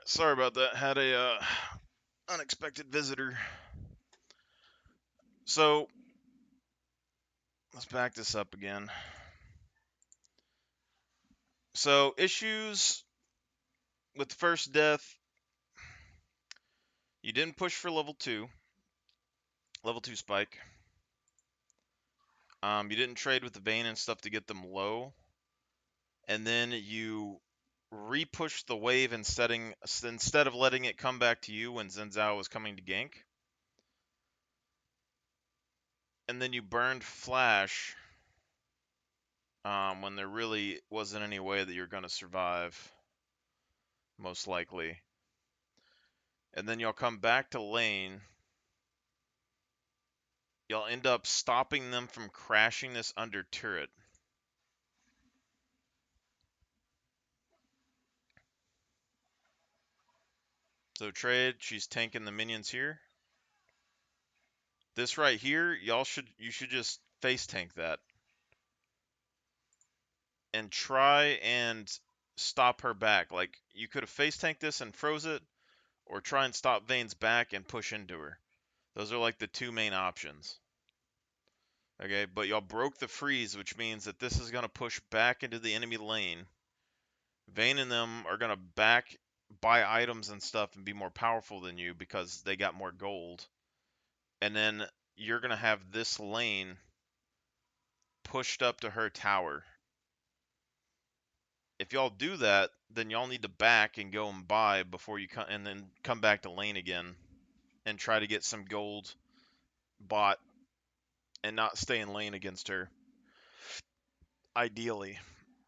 Sorry about that. Had a unexpected visitor. So let's back this up again. So issues with the first death. You didn't push for level two spike. You didn't trade with the Vayne and stuff to get them low, and then you re-pushed the wave instead of letting it come back to you when Zenzao was coming to gank, and then you burned flash when there really wasn't any way that you're going to survive, most likely. And then you'll come back to lane. You'll end up stopping them from crashing this under turret. So trade, she's tanking the minions here. This right here, you should just face tank that. And try and stop her back. Like, you could have face tanked this and froze it, or try and stop Vayne's back and push into her. Those are like the two main options. Okay, but y'all broke the freeze, which means that this is going to push back into the enemy lane. Vayne and them are going to buy items and stuff and be more powerful than you because they got more gold. And then you're going to have this lane pushed up to her tower. If y'all do that, then y'all need to back and go and buy before you come, and then come back to lane again and try to get some gold bought and not stay in lane against her, ideally.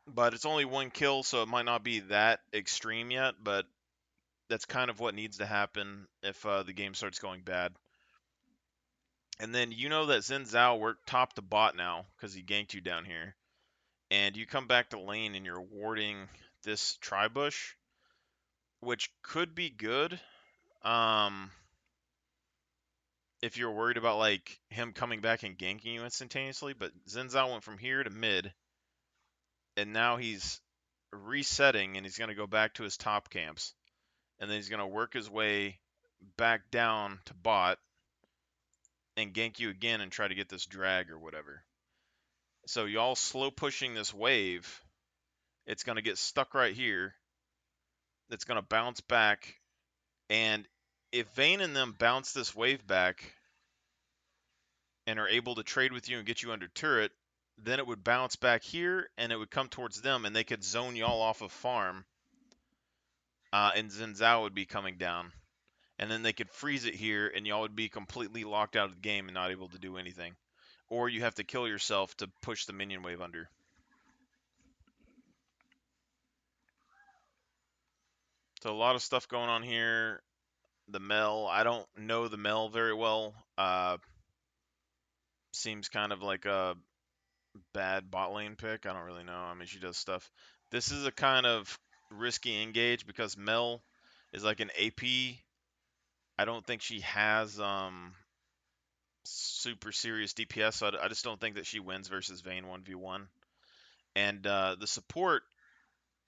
But it's only one kill, so it might not be that extreme yet, but that's kind of what needs to happen if the game starts going bad. And then you know that Xin Zhao worked top to bot now because he ganked you down here. And you come back to lane and you're warding this tri-bush, which could be good. If you're worried about like him coming back and ganking you instantaneously, but Xin Zhao went from here to mid, and now he's resetting and he's going to go back to his top camps. And then he's going to work his way back down to bot and gank you again and try to get this drag or whatever. So y'all slow pushing this wave. It's going to get stuck right here. It's going to bounce back. And if Vayne and them bounce this wave back and are able to trade with you and get you under turret, then it would bounce back here and it would come towards them and they could zone y'all off of farm. And Xin Zhao would be coming down. And then they could freeze it here and y'all would be completely locked out of the game and not able to do anything. Or you have to kill yourself to push the minion wave under. So a lot of stuff going on here. The Mel, I don't know the Mel very well. Seems kind of like a bad bot lane pick. I don't really know. I mean, she does stuff. This is a kind of risky engage because Mel is like an AP. I don't think she has super serious DPS, so I just don't think that she wins versus Vayne 1v1. And the support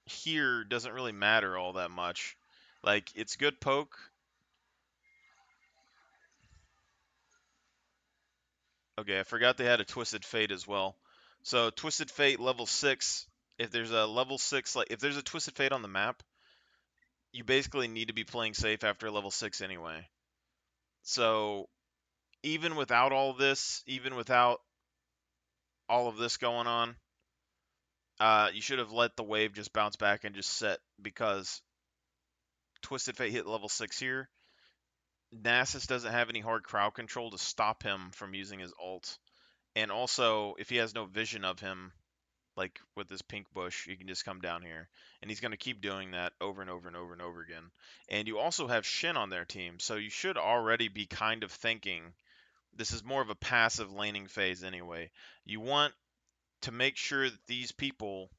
here doesn't really matter all that much. Like, it's good poke. Okay, I forgot they had a Twisted Fate as well. So Twisted Fate level 6, if there's a level 6, like if there's a Twisted Fate on the map, you basically need to be playing safe after level 6 anyway. So even without all this, even without all of this going on, you should have let the wave just bounce back and just set, because Twisted Fate hit level 6 here. Nasus doesn't have any hard crowd control to stop him from using his ult. And also, if he has no vision of him, like with this pink bush, you can just come down here. And he's going to keep doing that over and over and over and over again. And you also have Shin on their team, so you should already be kind of thinking this is more of a passive laning phase anyway. You want to make sure that these people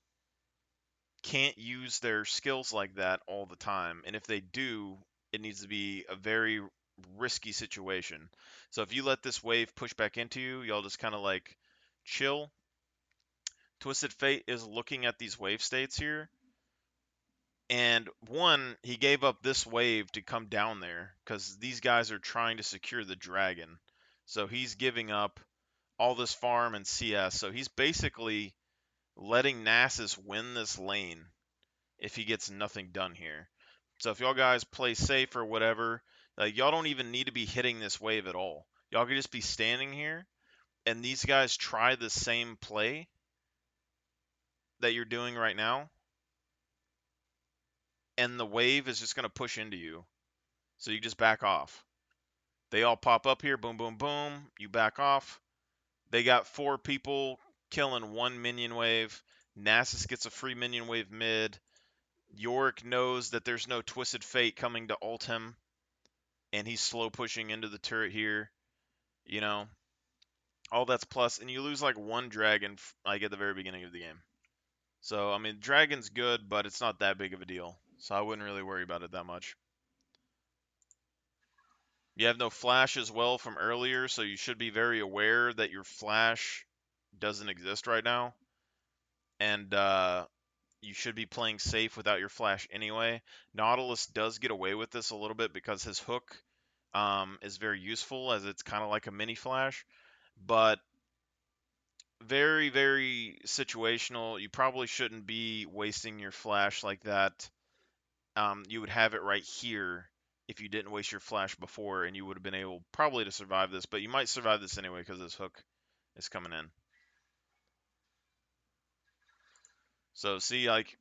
can't use their skills like that all the time. And if they do, it needs to be a very risky situation. So if you let this wave push back into you, y'all just kind of like chill. Twisted Fate is looking at these wave states here, And one, he gave up this wave to come down there because these guys are trying to secure the dragon. So he's giving up all this farm and CS. So he's basically letting Nasus win this lane if he gets nothing done here. So if y'all guys play safe or whatever, like y'all don't even need to be hitting this wave at all. Y'all could just be standing here and these guys try the same play that you're doing right now, and the wave is just going to push into you. So you just back off. They all pop up here, boom, boom, boom. You back off. They got 4 people killing 1 minion wave. Nasus gets a free minion wave mid. Yorick knows that there's no Twisted Fate coming to ult him, and he's slow pushing into the turret here. You know, all that's plus, and you lose like 1 dragon like at the very beginning of the game. So I mean, dragon's good, but it's not that big of a deal. So I wouldn't really worry about it that much. You have no flash as well from earlier, so you should be very aware that your flash doesn't exist right now. And you should be playing safe without your flash anyway. Nautilus does get away with this a little bit because his hook is very useful, as it's kind of like a mini flash. But very, very situational. You probably shouldn't be wasting your flash like that. You would have it right here if you didn't waste your flash before, and you would have been able probably to survive this, but you might survive this anyway because this hook is coming in. So see, like,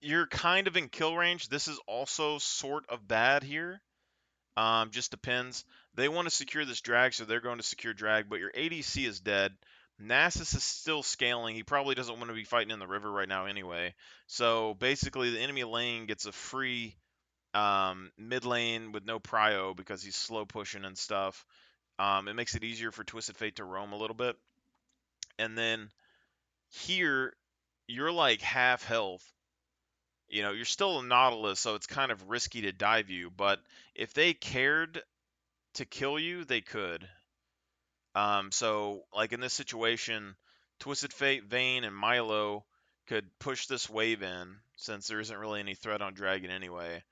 you're kind of in kill range. This is also sort of bad here. Just depends. They want to secure this drag, so they're going to secure drag, but your ADC is dead. Nasus is still scaling. He probably doesn't want to be fighting in the river right now anyway. So basically, the enemy lane gets a free mid lane with no prio because he's slow pushing and stuff. It makes it easier for Twisted Fate to roam a little bit. And then here, you're like half health. You know, you're still a Nautilus, so it's kind of risky to dive you. But if they cared to kill you, they could. So, like in this situation, Twisted Fate, Vayne, and Milo could push this wave in, since there isn't really any threat on Dragon anyway.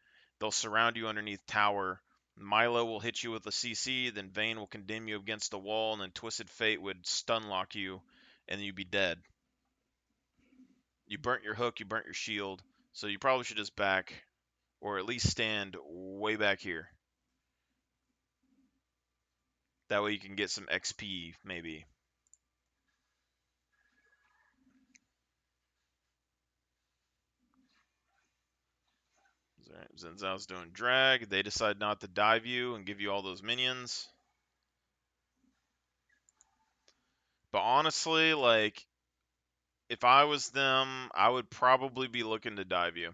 They'll surround you underneath tower. Milo will hit you with a CC, then Vayne will condemn you against the wall, and then Twisted Fate would stun lock you, and you'd be dead. You burnt your hook, you burnt your shield, so you probably should just back, or at least stand way back here. That way you can get some XP, maybe. Alright, Zen Zhao's doing drag. They decide not to dive you and give you all those minions. But honestly, like, if I was them, I would probably be looking to dive you.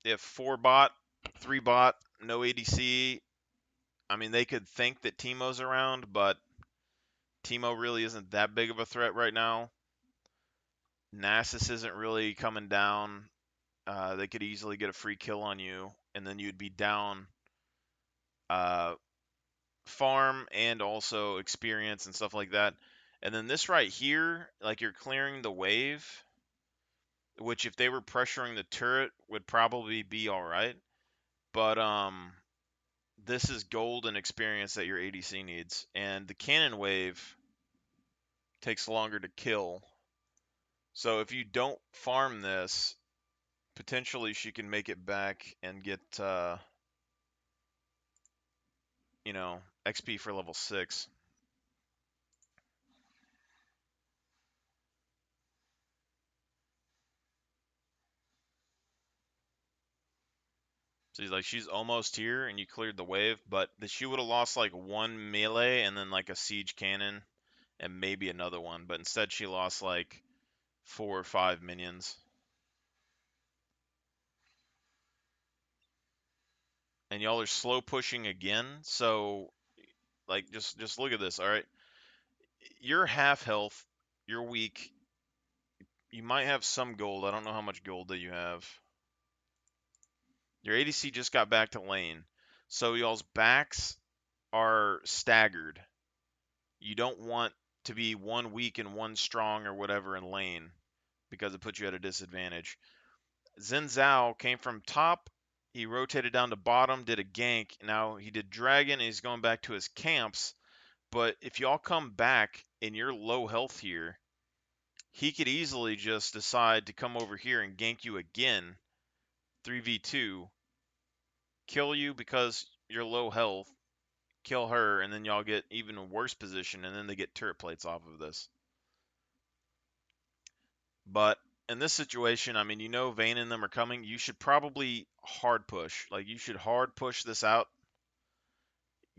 If 4 bot, 3 bot, no ADC, I mean, they could think that Teemo's around, but Teemo really isn't that big of a threat right now. Nasus isn't really coming down. They could easily get a free kill on you, and then you'd be down uh, farm and also experience and stuff like that. And then this right here, like you're clearing the wave, which if they were pressuring the turret would probably be all right. But this is gold and experience that your ADC needs, and the cannon wave takes longer to kill. So if you don't farm this, potentially she can make it back and get you know, XP for level 6. So he's like, she's almost here, and you cleared the wave, but she would have lost like 1 melee and then like a siege cannon and maybe another one, but instead she lost like 4 or 5 minions. And y'all are slow pushing again, so like just look at this, all right? You're half health, you're weak. You might have some gold. I don't know how much gold that you have. Your ADC just got back to lane. So y'all's backs are staggered. You don't want to be one weak and one strong or whatever in lane because it puts you at a disadvantage. Zen Zhao came from top. He rotated down to bottom, did a gank. Now he did dragon, and he's going back to his camps. But if y'all come back and you're low health here, he could easily just decide to come over here and gank you again, 3v2, kill you because you're low health, kill her, and then y'all get even a worse position, and then they get turret plates off of this. But in this situation, I mean, you know Vayne and them are coming. You should probably hard push. Like, you should hard push this out,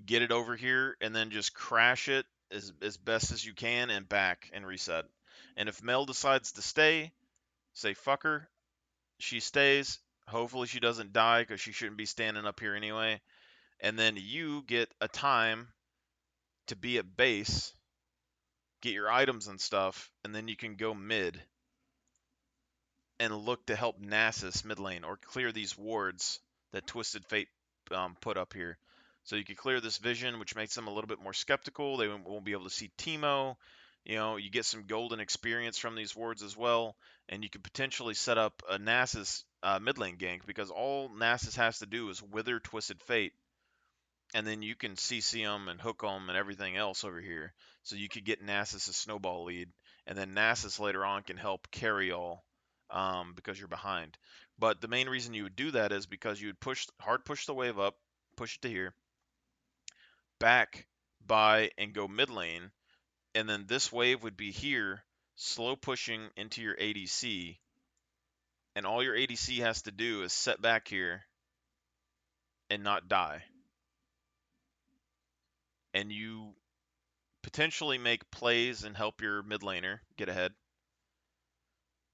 get it over here, and then just crash it as best as you can and back and reset. And if Mel decides to stay, say fuck her. She stays. Hopefully she doesn't die because she shouldn't be standing up here anyway. And then you get a time to be at base, get your items and stuff, and then you can go mid and look to help Nasus mid lane or clear these wards that Twisted Fate put up here. So you can clear this vision, which makes them a little bit more skeptical. They won't be able to see Teemo. You know, you get some golden experience from these wards as well, and you could potentially set up a Nasus mid lane gank because all Nasus has to do is wither Twisted Fate, and then you can CC them and hook them and everything else over here. So you could get Nasus a snowball lead, and then Nasus later on can help carry all because you're behind. But the main reason you would do that is because you would hard push the wave up, push it to here, back by and go mid lane, and then this wave would be here, slow pushing into your ADC, and all your ADC has to do is set back here and not die. And you potentially make plays and help your mid laner get ahead.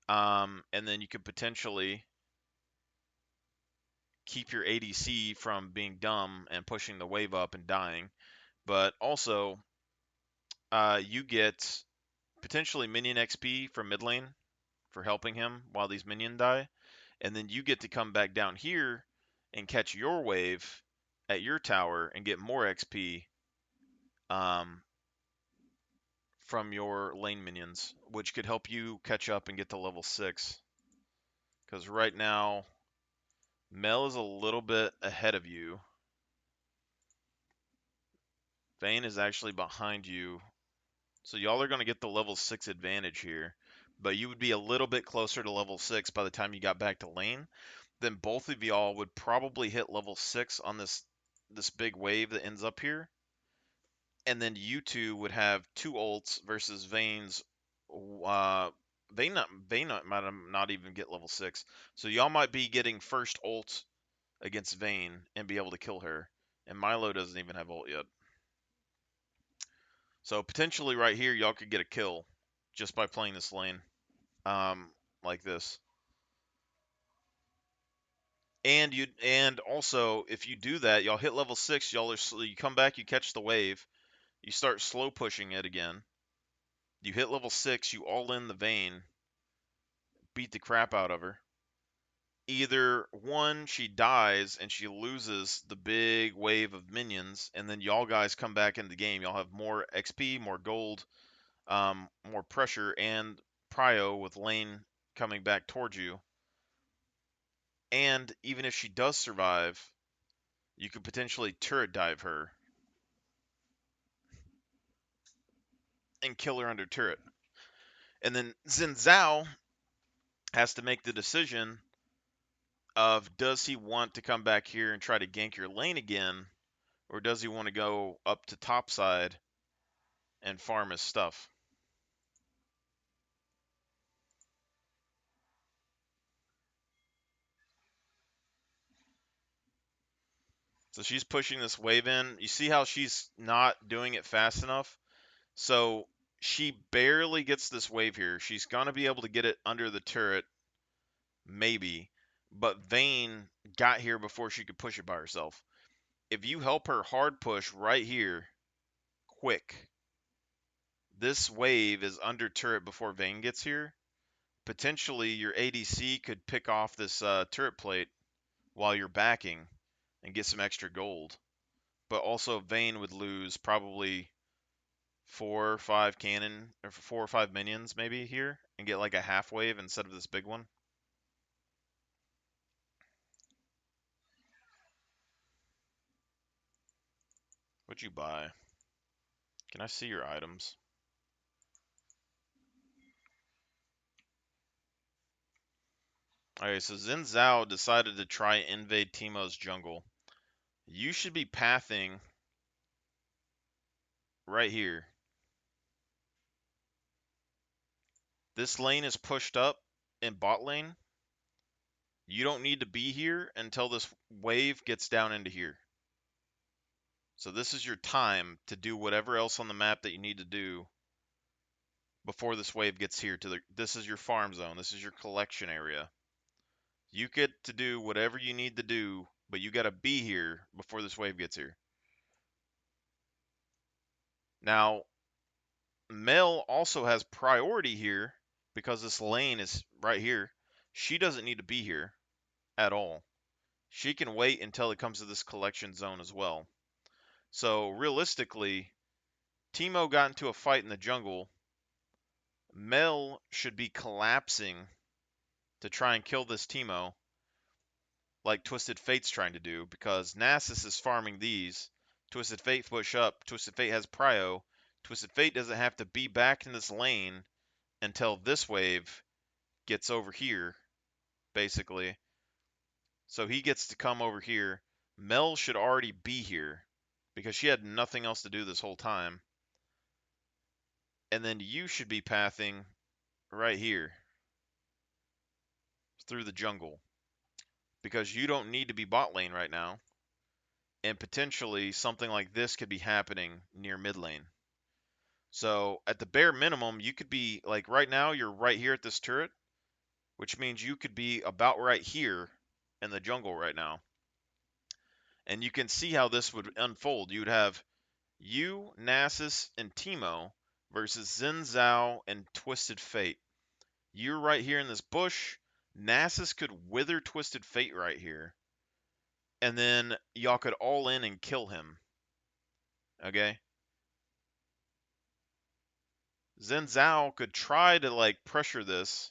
And then you could potentially keep your ADC from being dumb and pushing the wave up and dying. But also, you get potentially minion XP from mid lane for helping him while these minions die. And then you get to come back down here and catch your wave at your tower and get more XP um, from your lane minions, which could help you catch up and get to level 6. Because right now, Mel is a little bit ahead of you. Vayne is actually behind you. So y'all are going to get the level 6 advantage here. But you would be a little bit closer to level 6 by the time you got back to lane. Then both of y'all would probably hit level 6 on this big wave that ends up here. And then you two would have 2 ults versus Vayne's Vayne might not even get level 6. So y'all might be getting first ult against Vayne and be able to kill her. And Milo doesn't even have ult yet. So potentially right here, y'all could get a kill just by playing this lane, like this. And also if you do that, y'all hit level 6, you come back, you catch the wave, you start slow pushing it again. You hit level 6, you all in the Vayne, beat the crap out of her. Either one, she dies and she loses the big wave of minions, and then y'all guys come back into the game. Y'all have more XP, more gold, more pressure, and prio with lane coming back towards you. And even if she does survive, you could potentially turret dive her and kill her under turret. And then Xin Zhao has to make the decision of does he want to come back here and try to gank your lane again, or does he want to go up to top side and farm his stuff? So she's pushing this wave in. You see how she's not doing it fast enough? So she barely gets this wave here. She's going to be able to get it under the turret, maybe. But Vayne got here before she could push it by herself. If you help her hard push right here, quick, this wave is under turret before Vayne gets here. Potentially your ADC could pick off this turret plate while you're backing and get some extra gold. But also Vayne would lose probably 4 or 5 cannon or 4 or 5 minions maybe here and get like a half wave instead of this big one. What'd you buy? Can I see your items? Okay, so Xin Zhao decided to try invade Teemo's jungle. You should be pathing right here. This lane is pushed up in bot lane. You don't need to be here until this wave gets down into here. So this is your time to do whatever else on the map that you need to do before this wave gets here. This is your farm zone. This is your collection area. You get to do whatever you need to do, but you got to be here before this wave gets here. Now, Mel also has priority here because this lane is right here. She doesn't need to be here at all. She can wait until it comes to this collection zone as well. So realistically, Teemo got into a fight in the jungle. Mel should be collapsing to try and kill this Teemo, like Twisted Fate's trying to do, because Nasus is farming these. Twisted Fate push up. Twisted Fate has prio. Twisted Fate doesn't have to be back in this lane until this wave gets over here, basically. So he gets to come over here. Mel should already be here because she had nothing else to do this whole time. And then you should be pathing right here through the jungle because you don't need to be bot lane right now. And potentially something like this could be happening near mid lane. So at the bare minimum, you could be like right now, you're right here at this turret, which means you could be about right here in the jungle right now. And you can see how this would unfold. You would have you, Nasus, and Teemo versus Xin Zhao and Twisted Fate. You're right here in this bush. Nasus could wither Twisted Fate right here. And then y'all could all in and kill him. Okay? Xin Zhao could try to like pressure this,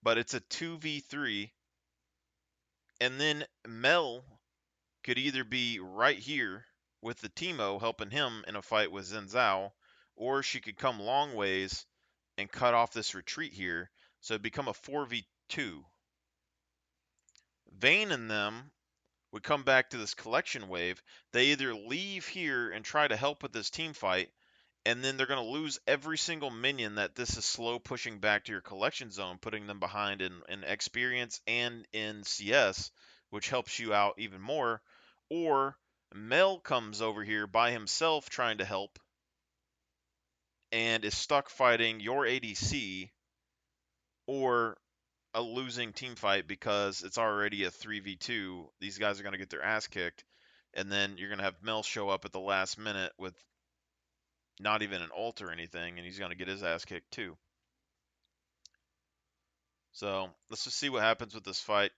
but it's a 2v3. And then Mel could either be right here with the Teemo helping him in a fight with Xin Zhao, or she could come long ways and cut off this retreat here, so it'd become a 4v2. Vayne and them would come back to this collection wave. They either leave here and try to help with this team fight, and then they're going to lose every single minion that this is slow pushing back to your collection zone, putting them behind in experience and in CS, which helps you out even more. Or Mel comes over here by himself trying to help and is stuck fighting your ADC or a losing team fight because it's already a 3v2. These guys are going to get their ass kicked. And then you're going to have Mel show up at the last minute with not even an ult or anything, and he's going to get his ass kicked too. So let's just see what happens with this fight.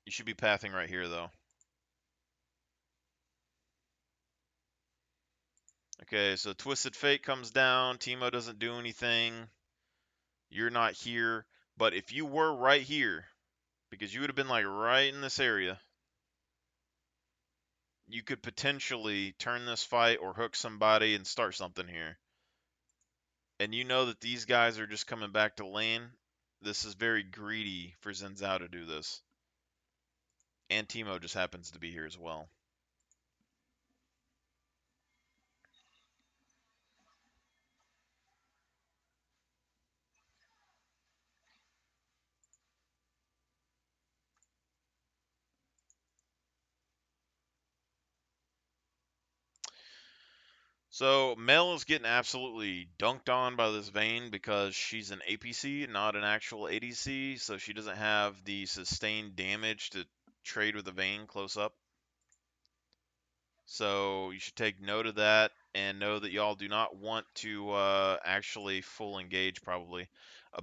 You should be pathing right here, though. Okay, so Twisted Fate comes down. Teemo doesn't do anything. You're not here. But if you were right here, because you would have been like right in this area, you could potentially turn this fight or hook somebody and start something here. And you know that these guys are just coming back to lane. This is very greedy for Xin Zhao to do this. And Teemo just happens to be here as well. So Mel is getting absolutely dunked on by this Vayne because she's an APC, not an actual ADC, so she doesn't have the sustained damage to trade with the Vayne close up. So you should take note of that and know that y'all do not want to actually full engage probably.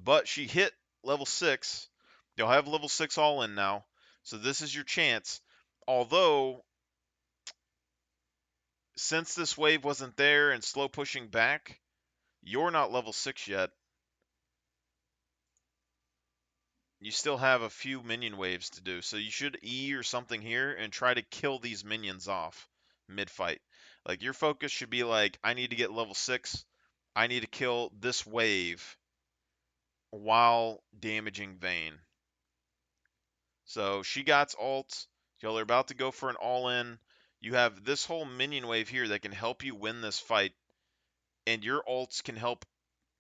But she hit level 6. You'll have level 6 all in now. So this is your chance. Although since this wave wasn't there and slow pushing back, you're not level 6 yet. You still have a few minion waves to do, so you should E or something here and try to kill these minions off mid-fight. Like, your focus should be like, I need to get level 6, I need to kill this wave while damaging Vayne. So she got ult. Y'all are about to go for an all-in. You have this whole minion wave here that can help you win this fight, and your ults can help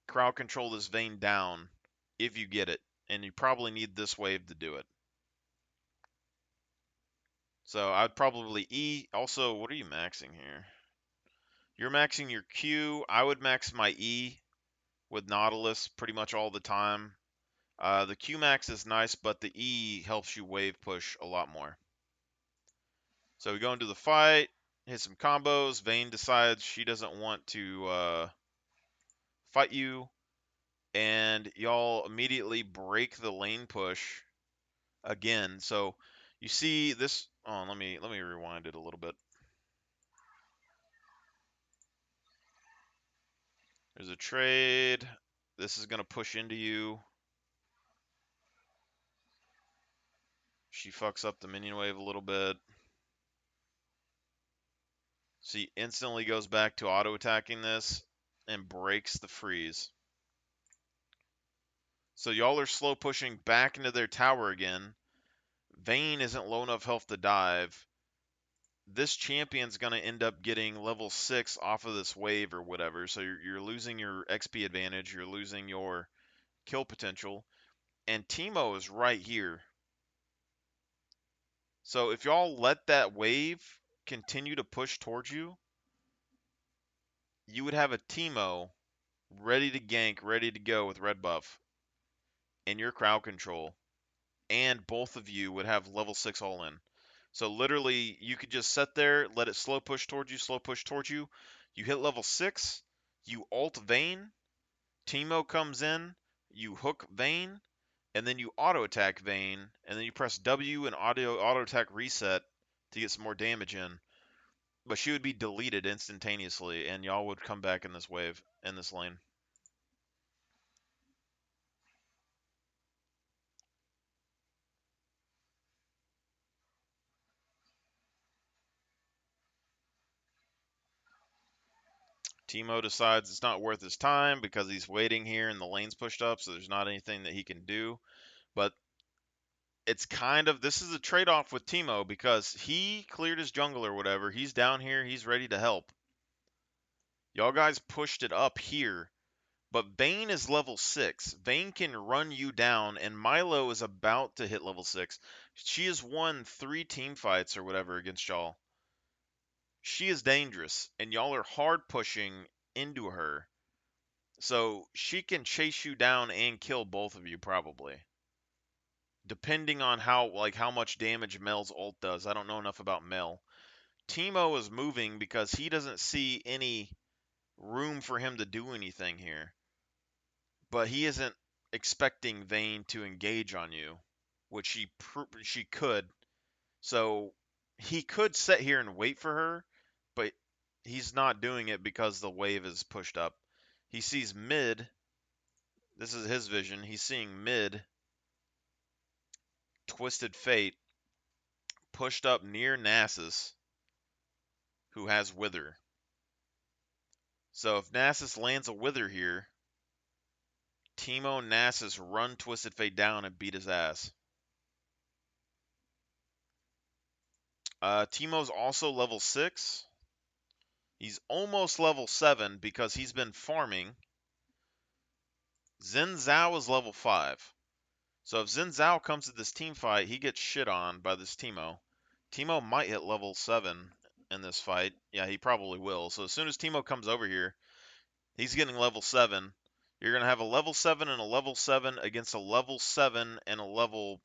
crowd control this Vayne down if you get it. And you probably need this wave to do it. So I'd probably E. Also, what are you maxing here? You're maxing your Q. I would max my E with Nautilus pretty much all the time. The Q max is nice, but the E helps you wave push a lot more. So we go into the fight, hit some combos. Vayne decides she doesn't want to fight you, and y'all immediately break the lane push again. So you see this. Oh, let me rewind it a little bit. There's a trade. This is gonna push into you. She fucks up the minion wave a little bit. She instantly goes back to auto attacking this and breaks the freeze. So y'all are slow pushing back into their tower again. Vayne isn't low enough health to dive. This champion's going to end up getting level 6 off of this wave or whatever. So you're losing your XP advantage. You're losing your kill potential. And Teemo is right here. So if y'all let that wave continue to push towards you, you would have a Teemo ready to gank, ready to go with red buff in your crowd control. And both of you would have level 6 all in. So literally, you could just sit there, let it slow push towards you, slow push towards you. You hit level 6, you ult Vayne, Teemo comes in, you hook Vayne, and then you auto attack Vayne, and then you press W and auto attack reset to get some more damage in. But she would be deleted instantaneously, and y'all would come back in this wave, in this lane. Teemo decides it's not worth his time because he's waiting here and the lane's pushed up, so there's not anything that he can do. But it's kind of, this is a trade-off with Teemo because he cleared his jungle or whatever. He's down here, he's ready to help. Y'all guys pushed it up here, but Vayne is level 6. Vayne can run you down, and Milo is about to hit level 6. She has won 3 team fights or whatever against y'all. She is dangerous, and y'all are hard pushing into her. So she can chase you down and kill both of you probably. Depending on how much damage Mel's ult does. I don't know enough about Mel. Teemo is moving because he doesn't see any room for him to do anything here. But he isn't expecting Vayne to engage on you, which she could. So he could sit here and wait for her, but he's not doing it because the wave is pushed up. He sees mid. This is his vision. He's seeing mid Twisted Fate pushed up near Nasus, who has Wither. So if Nasus lands a Wither here, Teemo and Nasus run Twisted Fate down and beat his ass. Teemo's also level 6. He's almost level 7 because he's been farming. Xin Zhao is level 5. So if Xin Zhao comes to this team fight, he gets shit on by this Teemo. Teemo might hit level 7 in this fight. Yeah, he probably will. So as soon as Teemo comes over here, he's getting level 7. You're going to have a level 7 and a level 7 against a level 7 and a level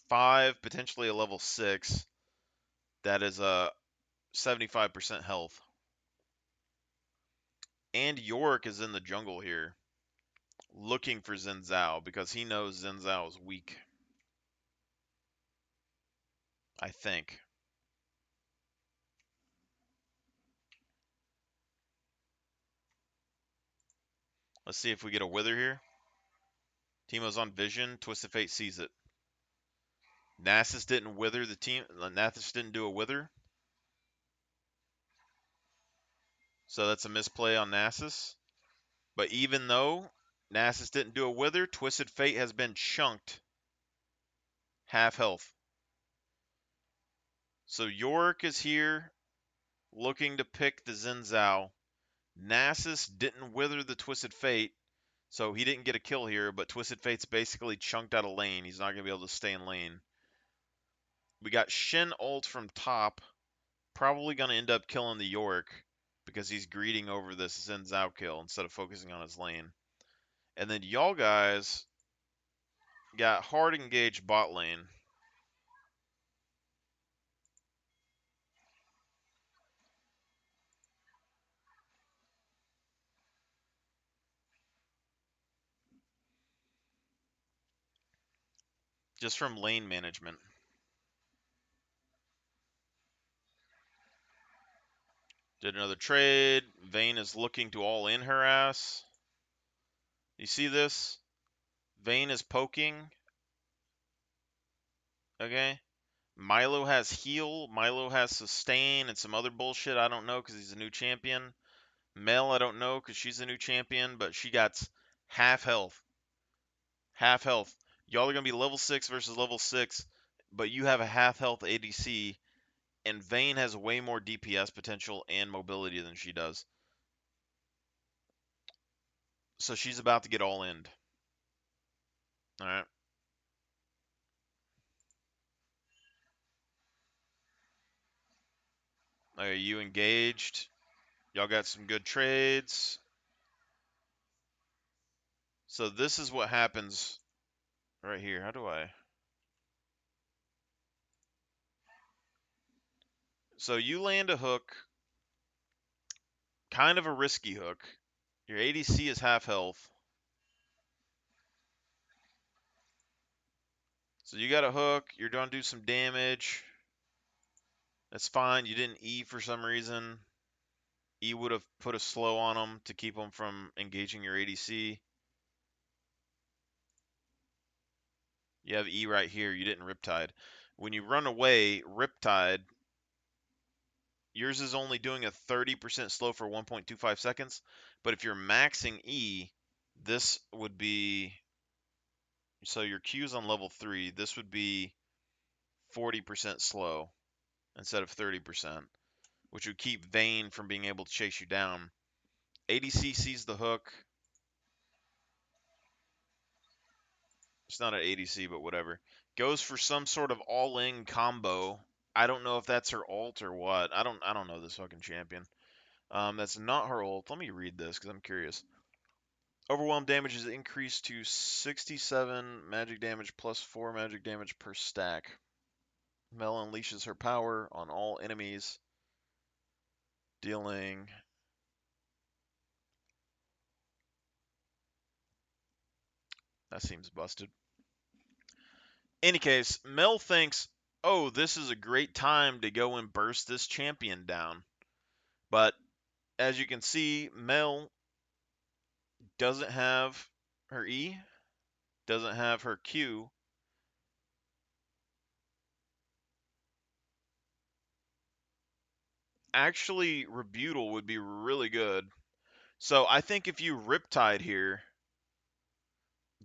5, potentially a level 6. That is a 75% health. And Yorick is in the jungle here, looking for Xin Zhao because he knows Xin Zhao is weak. I think. Let's see if we get a wither here. Teemo's on vision. Twisted Fate sees it. Nasus didn't wither the team. Nasus didn't do a wither. So that's a misplay on Nasus. But even though Nasus didn't do a wither, Twisted Fate has been chunked. Half health. So Yorick is here looking to pick the Xin Zhao. Nasus didn't wither the Twisted Fate, so he didn't get a kill here, but Twisted Fate's basically chunked out of lane. He's not going to be able to stay in lane. We got Shen ult from top. Probably going to end up killing the Yorick because he's greeting over this Xin Zhao kill instead of focusing on his lane. And then y'all guys got hard engaged bot lane. Just from lane management. Did another trade. Vayne is looking to all in her ass. You see this? Vayne is poking. Okay. Milo has heal. Milo has sustain and some other bullshit. I don't know because he's a new champion. Mel, I don't know because she's a new champion, but she got half health. Half health. Y'all are going to be level 6 versus level 6, but you have a half health ADC, and Vayne has way more DPS potential and mobility than she does. So she's about to get all in. Alright. Are you engaged? Y'all got some good trades. So this is what happens right here. How do I? So you land a hook, kind of a risky hook. Your ADC is half health. So you got a hook, you're going to do some damage. That's fine. You didn't E for some reason. E would have put a slow on him to keep him from engaging your ADC. You have E right here. You didn't Riptide. When you run away, Riptide, yours is only doing a 30% slow for 1.25 seconds. But if you're maxing E, this would be... So your Q's on level 3. This would be 40% slow instead of 30%, which would keep Vayne from being able to chase you down. ADC sees the hook. It's not an ADC, but whatever. Goes for some sort of all-in combo. I don't know if that's her ult or what. I don't know this fucking champion. That's not her ult. Let me read this because I'm curious. Overwhelm damage is increased to 67 magic damage plus 4 magic damage per stack. Mel unleashes her power on all enemies, dealing... That seems busted. Any case, Mel thinks, oh, this is a great time to go and burst this champion down. But as you can see, Mel doesn't have her E, doesn't have her Q. Actually, Rebutal would be really good. So I think if you Riptide here,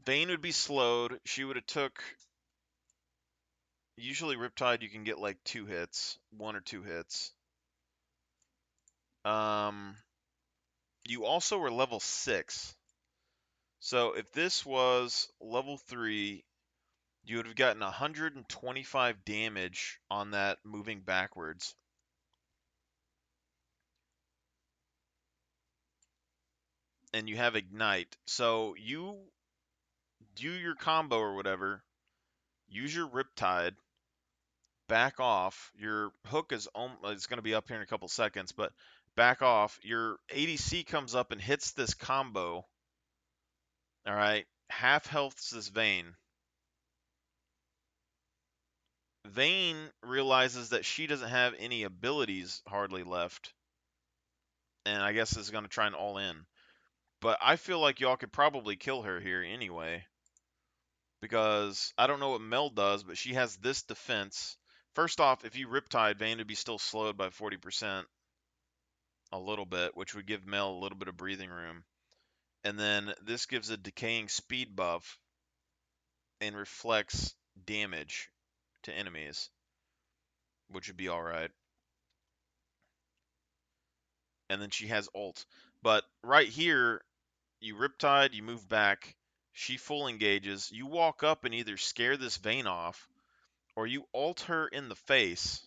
Vayne would be slowed. She would have took... Usually Riptide you can get like 2 hits, 1 or 2 hits. You also were level 6. So if this was level 3, you would have gotten 125 damage on that moving backwards. And you have Ignite. So you do your combo or whatever, use your Riptide, back off. Your hook is it's going to be up here in a couple seconds, but back off. Your ADC comes up and hits this combo. All right, half health's this Vayne. Vayne realizes that she doesn't have any abilities hardly left, and I guess is going to try and all in. But I feel like y'all could probably kill her here anyway. Because I don't know what Mel does, but she has this defense. First off, if you Riptide, Vayne would be still slowed by 40%, a little bit, which would give Mel a little bit of breathing room. And then this gives a decaying speed buff and reflects damage to enemies, which would be alright. And then she has ult. But right here, you Riptide, you move back, she full engages, you walk up and either scare this Vayne off, or you ult her in the face.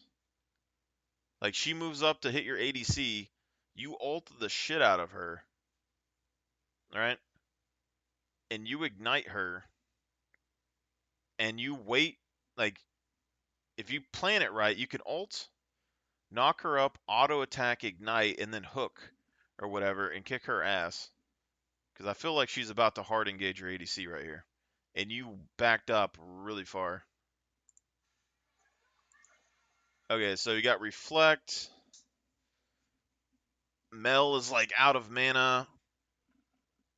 Like, she moves up to hit your ADC, you ult the shit out of her, alright? And you ignite her, and you wait, like, if you plan it right, you can ult, knock her up, auto attack, ignite, and then hook or whatever, and kick her ass. Because I feel like she's about to hard engage your ADC right here. And you backed up really far. Okay, so you got Reflect. Mel is like out of mana.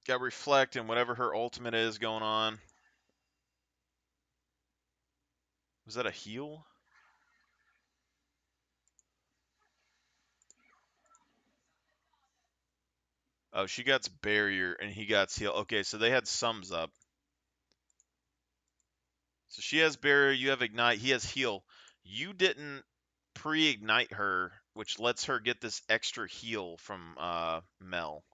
Got Reflect and whatever her ultimate is going on. Was that a heal? Oh, she got barrier and he got heal. Okay, so they had sums up. So she has barrier, you have ignite, he has heal. You didn't pre-ignite her, which lets her get this extra heal from Mel.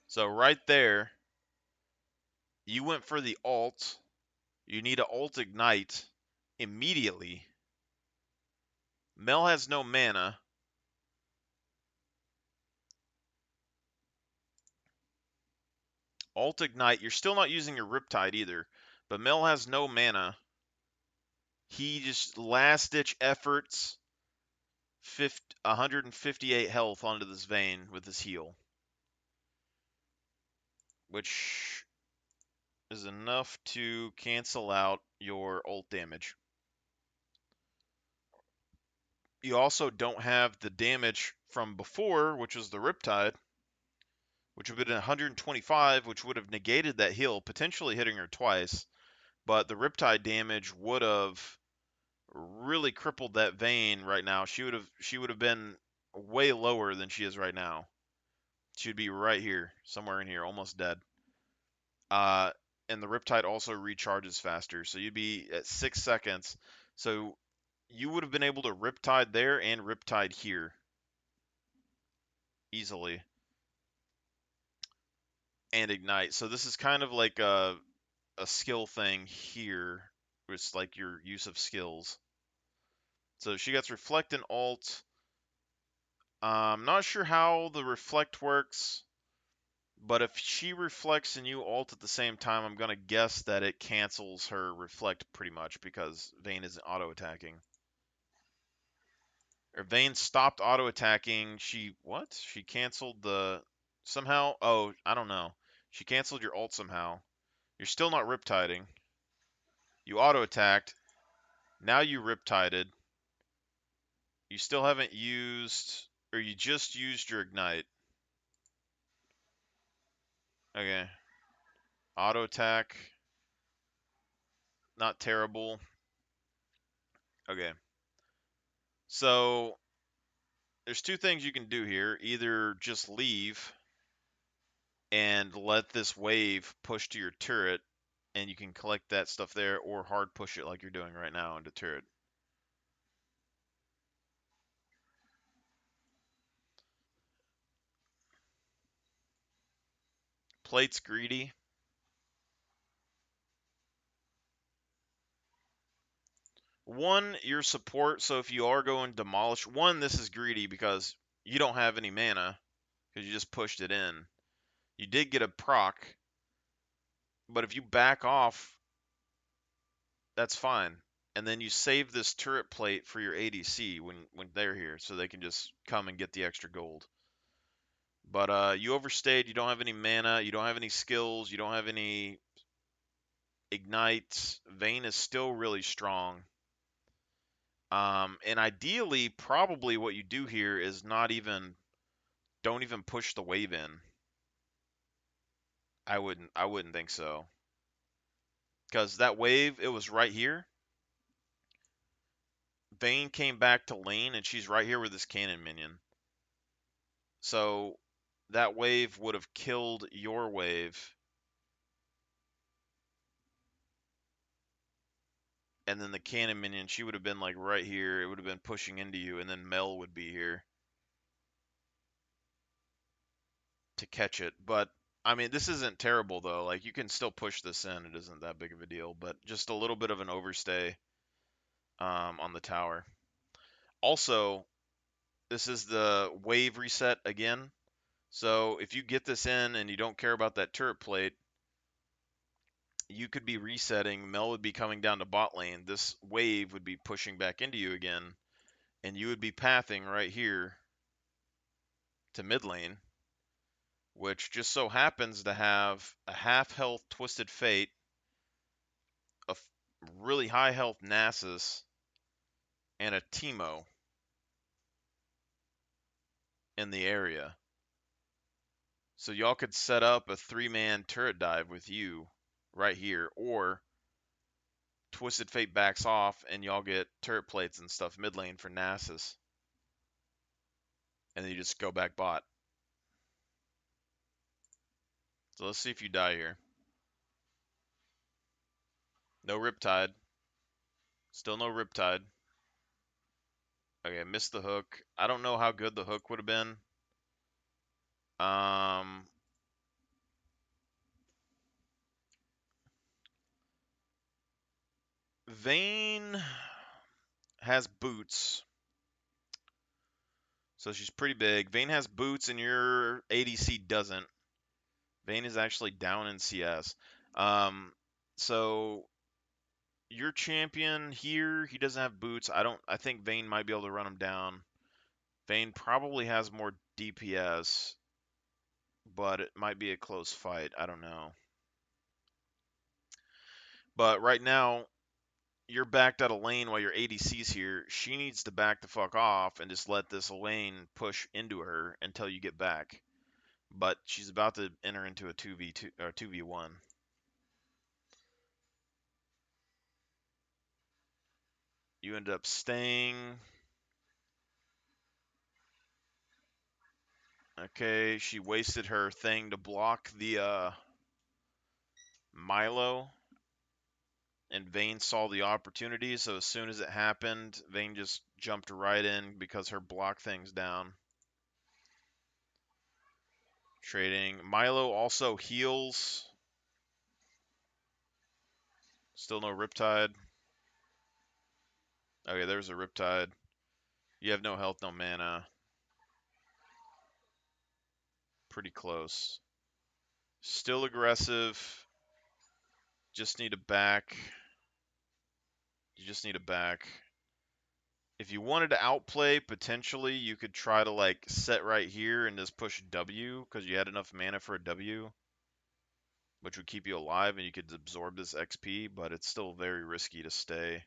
So right there, you went for the ult. You need to ult ignite immediately. Mel has no mana. Ult ignite. You're still not using your Riptide either, but Mel has no mana. He just last ditch efforts 158 health onto this Vayne with his heal, which is enough to cancel out your ult damage. You also don't have the damage from before, which was the Riptide, which would have been 125, which would have negated that heal, potentially hitting her twice. But the Riptide damage would have really crippled that Vayne right now. She would have been way lower than she is right now. She'd be right here, somewhere in here, almost dead. Uh, and the Riptide also recharges faster, so you'd be at 6 seconds. So you would have been able to Riptide there and Riptide here easily and ignite. So this is kind of like a skill thing here. It's like your use of skills. So she gets Reflect and Alt. I'm not sure how the Reflect works, but if she reflects and you ult at the same time, I'm going to guess that it cancels her Reflect pretty much because Vayne isn't auto-attacking. Or Vayne stopped auto-attacking. What? She canceled the... Somehow? Oh, I don't know. She canceled your ult somehow. You're still not Riptiding. You auto-attacked. Now you Riptided. You still haven't used... Or you just used your Ignite. Okay. Auto attack. Not terrible. Okay. So there's two things you can do here. Either just leave and let this wave push to your turret and you can collect that stuff there, or hard push it like you're doing right now into turret. Plate's greedy. One, your support, so if you are going demolish, one, this is greedy because you don't have any mana because you just pushed it in. You did get a proc, but if you back off, that's fine. And then you save this turret plate for your ADC when they're here, so they can just come and get the extra gold. But you overstayed. You don't have any mana. You don't have any skills. You don't have any ignite. Vayne is still really strong. And ideally, probably what you do here is not even Don't even push the wave in. I wouldn't think so. Because that wave, it was right here. Vayne came back to lane, and she's right here with this cannon minion. So that wave would have killed your wave. And then the cannon minion, she would have been like right here. It would have been pushing into you, and then Mel would be here to catch it. But I mean, this isn't terrible though. Like you can still push this in. It isn't that big of a deal. But just a little bit of an overstay on the tower. Also, this is the wave reset again. So if you get this in and you don't care about that turret plate, you could be resetting. Mel would be coming down to bot lane. This wave would be pushing back into you again, and you would be pathing right here to mid lane, which just so happens to have a half health Twisted Fate, a really high health Nasus, and a Teemo in the area. So y'all could set up a 3-man turret dive with you right here, or Twisted Fate backs off and y'all get turret plates and stuff mid lane for Nasus. And then you just go back bot. So let's see if you die here. No Riptide. Still no Riptide. Okay, missed the hook. I don't know how good the hook would have been. Um, Vayne has boots. So she's pretty big. Vayne has boots and your ADC doesn't. Vayne is actually down in CS. So your champion here, he doesn't have boots. I think Vayne might be able to run him down. Vayne probably has more DPS, but it might be a close fight. I don't know. But right now, you're backed out of lane while your ADC's here. She needs to back the fuck off and just let this lane push into her until you get back. But she's about to enter into a 2v2 or 2v1. You end up staying. Okay, she wasted her thing to block the Milo, and Vayne saw the opportunity, so as soon as it happened, Vayne just jumped right in because her block thing's down. Trading. Milo also heals. Still no Riptide. Okay, there's a Riptide. You have no health, no mana. Pretty close. Still aggressive. Just need a back. You just need a back. If you wanted to outplay, potentially, you could try to, like, set right here and just push W, because you had enough mana for a W, which would keep you alive, and you could absorb this XP, but it's still very risky to stay.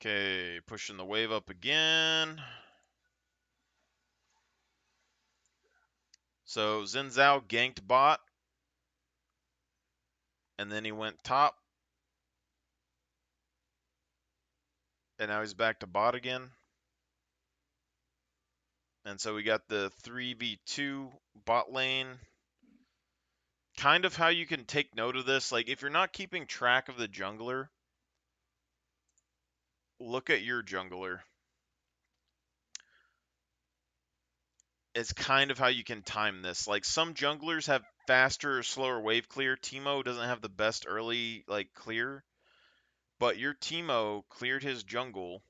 Okay, pushing the wave up again. So Xin Zhao ganked bot, and then he went top, and now he's back to bot again. And so we got the 3v2 bot lane. Kind of how you can take note of this, like if you're not keeping track of the jungler, look at your jungler. It's kind of how you can time this. Like some junglers have faster or slower wave clear. Teemo doesn't have the best early like clear, but your Teemo cleared his jungle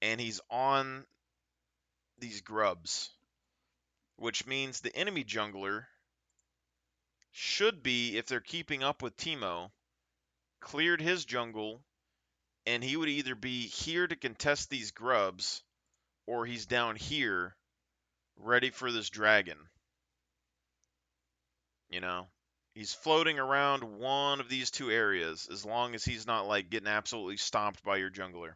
and he's on these grubs, which means the enemy jungler should be, if they're keeping up with Teemo, cleared his jungle, and he would either be here to contest these grubs or he's down here ready for this dragon. You know? He's floating around one of these two areas as long as he's not like getting absolutely stomped by your jungler.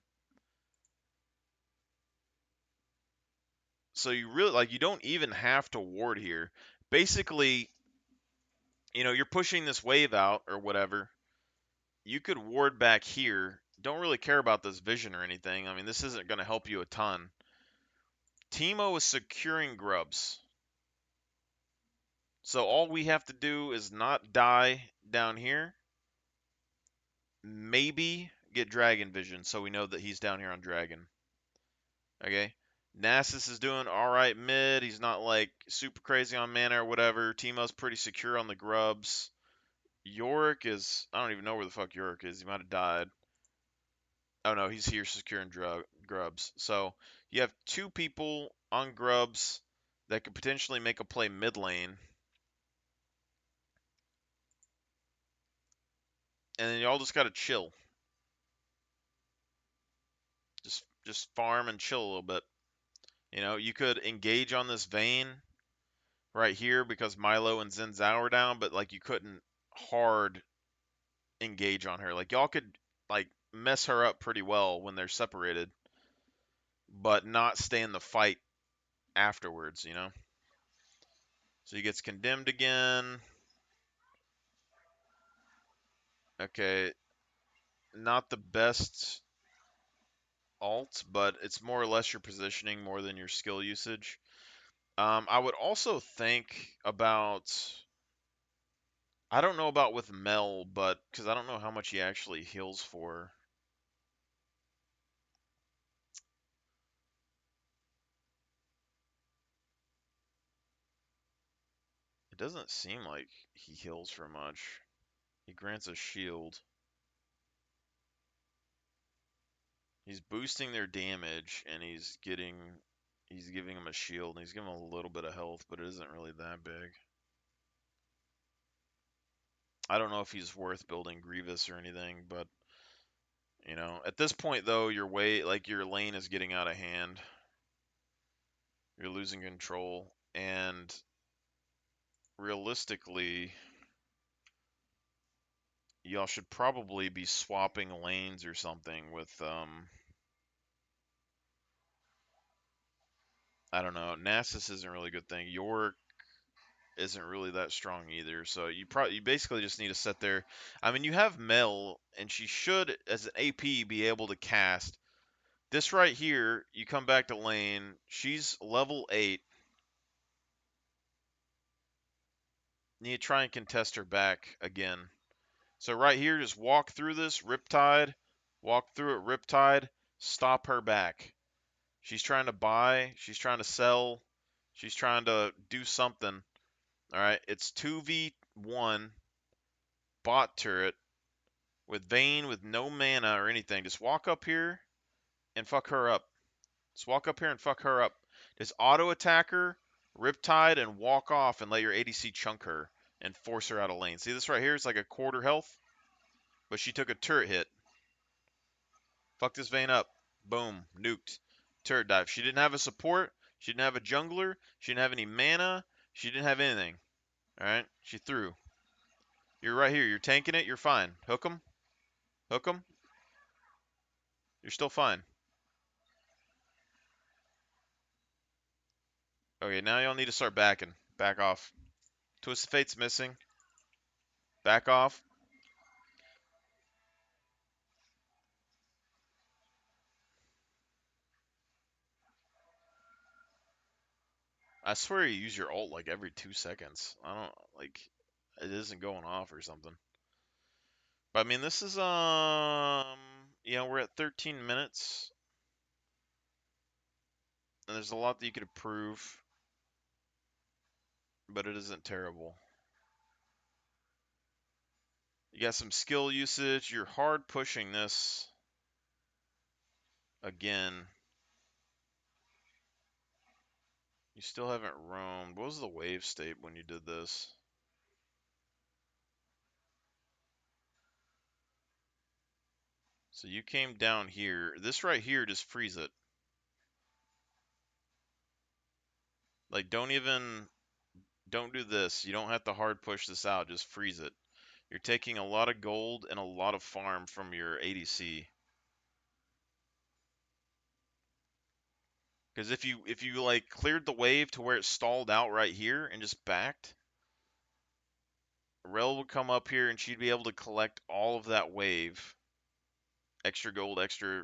So you really like you don't even have to ward here. Basically, you're pushing this wave out or whatever. You could ward back here. Don't really care about this vision or anything. I mean, this isn't going to help you a ton. Teemo is securing grubs. So all we have to do is not die down here. Maybe get Dragon Vision so we know that he's down here on Dragon. Okay. Nasus is doing alright mid. He's not like super crazy on mana or whatever. Teemo's pretty secure on the grubs. Yorick is, I don't even know where the fuck Yorick is. He might have died. Oh no, he's here securing grubs. So you have two people on grubs that could potentially make a play mid lane. And then y'all just gotta chill. Just farm and chill a little bit. You could engage on this Vayne right here because Milo and Xin Zhao are down, but like you couldn't hard engage on her. Like y'all could like mess her up pretty well when they're separated, but not stay in the fight afterwards. So he gets condemned again. Okay, not the best alt, but it's more or less your positioning more than your skill usage. I would also think about, I don't know about with Mel, but because I don't know how much he actually heals for. It doesn't seem like he heals for much. He grants a shield. He's boosting their damage, and he's giving him a shield, and he's giving him a little bit of health, but it isn't really that big. I don't know if he's worth building Grievous or anything, but at this point though, your lane is getting out of hand. You're losing control, and realistically, y'all should probably be swapping lanes or something with I don't know. Nasus isn't really a good thing. York isn't really that strong either. So you basically just need to sit there. I mean, you have Mel, and she should, as an AP, be able to cast. This right here, you come back to lane. She's level 8. You need to try and contest her back again. So right here, just walk through this, Riptide. Walk through it, Riptide. Stop her back. She's trying to buy. She's trying to sell. She's trying to do something. All right, it's 2v1 bot turret with Vayne with no mana or anything. Just walk up here and fuck her up. Just walk up here and fuck her up. Just auto attack her, Riptide, and walk off and let your ADC chunk her and force her out of lane. See this right here? It's like a quarter health, but she took a turret hit. Fuck this Vayne up. Boom. Nuked. Turret dive. She didn't have a support. She didn't have a jungler. She didn't have any mana. She didn't have anything. Alright? She threw. You're right here. You're tanking it. You're fine. Hook him. Hook him. You're still fine. Okay, now y'all need to start backing. Back off. Twisted Fate's missing. Back off. I swear you use your ult like every 2 seconds. I don't like it isn't going off or something. But I mean this is we're at 13 minutes. And there's a lot that you could improve, but it isn't terrible. You got some skill usage. You're hard pushing this again. You still haven't roamed. What was the wave state when you did this? So you came down here. This right here, just freeze it. Like, don't even don't do this. You don't have to hard push this out. Just freeze it. You're taking a lot of gold and a lot of farm from your ADC. Because if you like cleared the wave to where it stalled out right here and just backed, Rel would come up here and she'd be able to collect all of that wave, extra gold, extra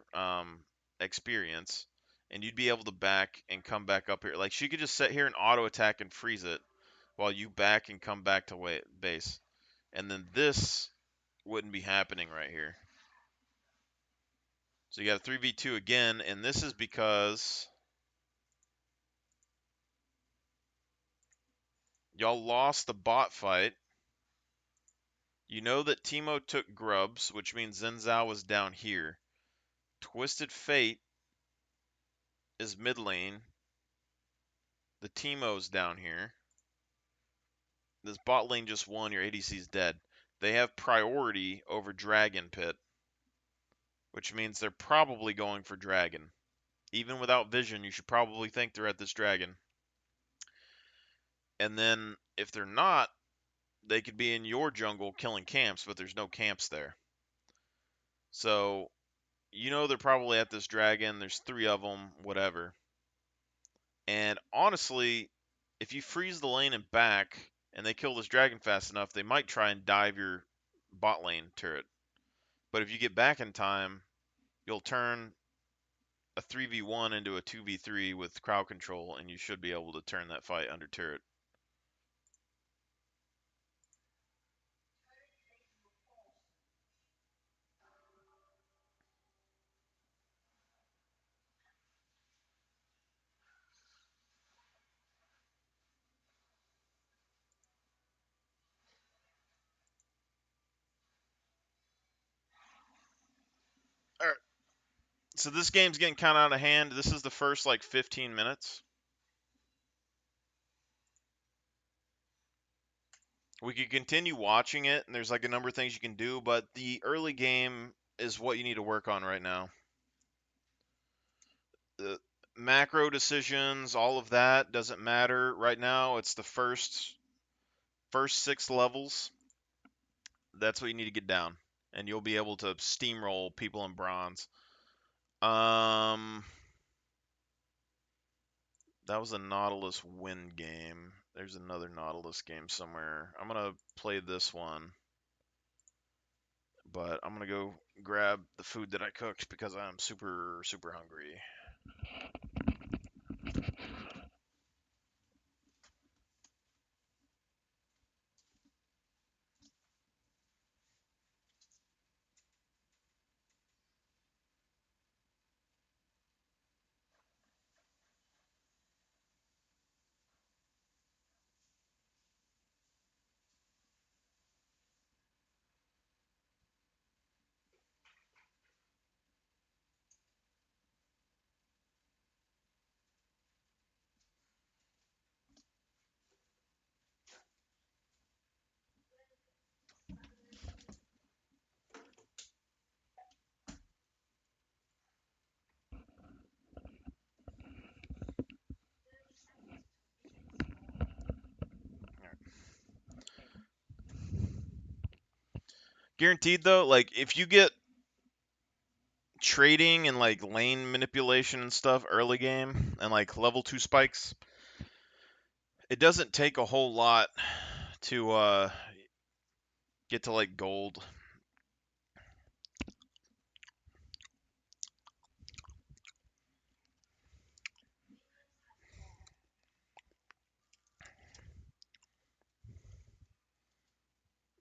experience, and you'd be able to back and come back up here. Like she could just sit here and auto attack and freeze it while you back and come back to base. And then this wouldn't be happening right here. So you got a 3v2 again, and this is because y'all lost the bot fight. You know that Teemo took grubs, which means Zenzao was down here. Twisted Fate is mid lane. The Teemo's down here. This bot lane just won, your ADC's dead. They have priority over Dragon Pit, which means they're probably going for Dragon. Even without vision, you should probably think they're at this Dragon. And then, if they're not, they could be in your jungle killing camps, but there's no camps there. So, you know they're probably at this Dragon. There's 3 of them, whatever. And honestly, if you freeze the lane and back, and they kill this Dragon fast enough, they might try and dive your bot lane turret. But if you get back in time, you'll turn a 3v1 into a 2v3 with crowd control, and you should be able to turn that fight under turret. All right. So this game's getting kind of out of hand. This is the first like 15 minutes. We could continue watching it, and there's like a number of things you can do, but the early game is what you need to work on right now. The macro decisions, all of that doesn't matter right now. It's the first 6 levels. That's what you need to get down, and you'll be able to steamroll people in bronze. That was a Nautilus win game. There's another Nautilus game somewhere. I'm gonna play this one, but I'm gonna go grab the food that I cooked because I'm super, super hungry. Guaranteed though, like if you get trading and like lane manipulation and stuff early game and like level 2 spikes, it doesn't take a whole lot to get to like gold.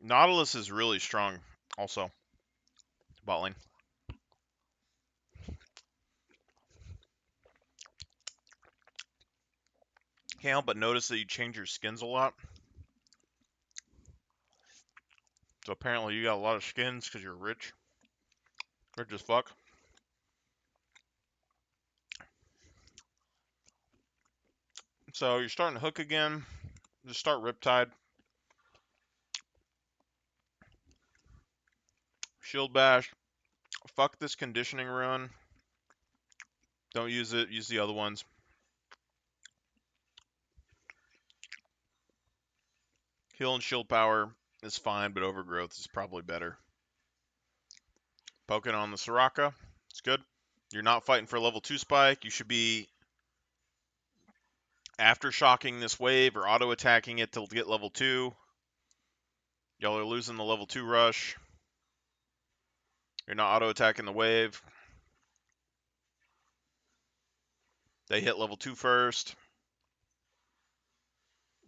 Nautilus is really strong also. Bot lane. Can't help but notice that you change your skins a lot. So apparently you got a lot of skins because you're rich. Rich as fuck. So you're starting Hook again. Just start Riptide. Shield Bash. Fuck this Conditioning Rune. Don't use it. Use the other ones. Heal and shield power is fine, but overgrowth is probably better. Poking on the Soraka, it's good. You're not fighting for a level 2 spike. You should be aftershocking this wave or auto-attacking it to get level 2. Y'all are losing the level 2 rush. You're not auto-attacking the wave. They hit level 2 first.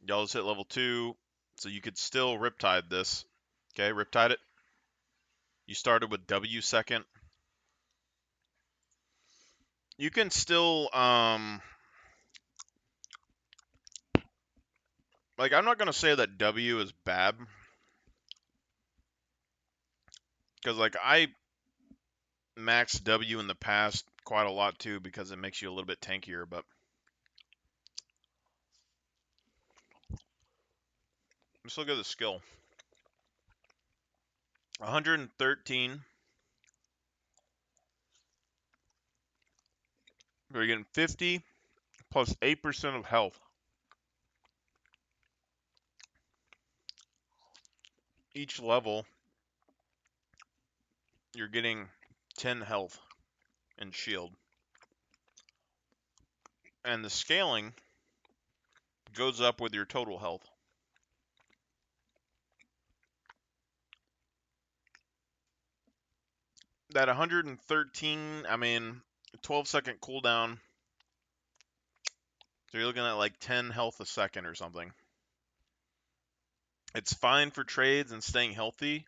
Y'all just hit level 2. So you could still Riptide this. Okay, Riptide it. You started with W second. You can still, like, I'm not going to say that W is bad. Because, like, I maxed W in the past quite a lot, too, because it makes you a little bit tankier, but let's look at the skill. 113. We're getting 50 plus 8% of health. Each level, you're getting 10 health and shield. And the scaling goes up with your total health. That 113, I mean, 12-second cooldown. So you're looking at like 10 health a second or something. It's fine for trades and staying healthy.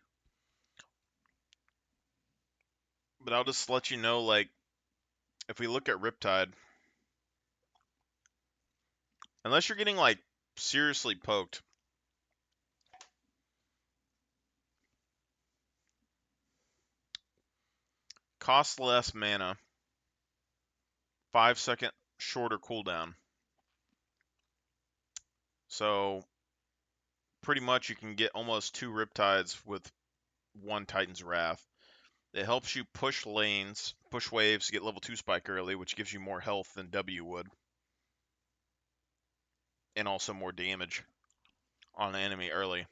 But I'll just let you know, like, if we look at Riptide, unless you're getting, like, seriously poked, costs less mana, 5-second shorter cooldown. So pretty much you can get almost 2 Riptides with 1 Titan's Wrath. It helps you push lanes, push waves to get level 2 spike early, which gives you more health than W would. And also more damage on an enemy early.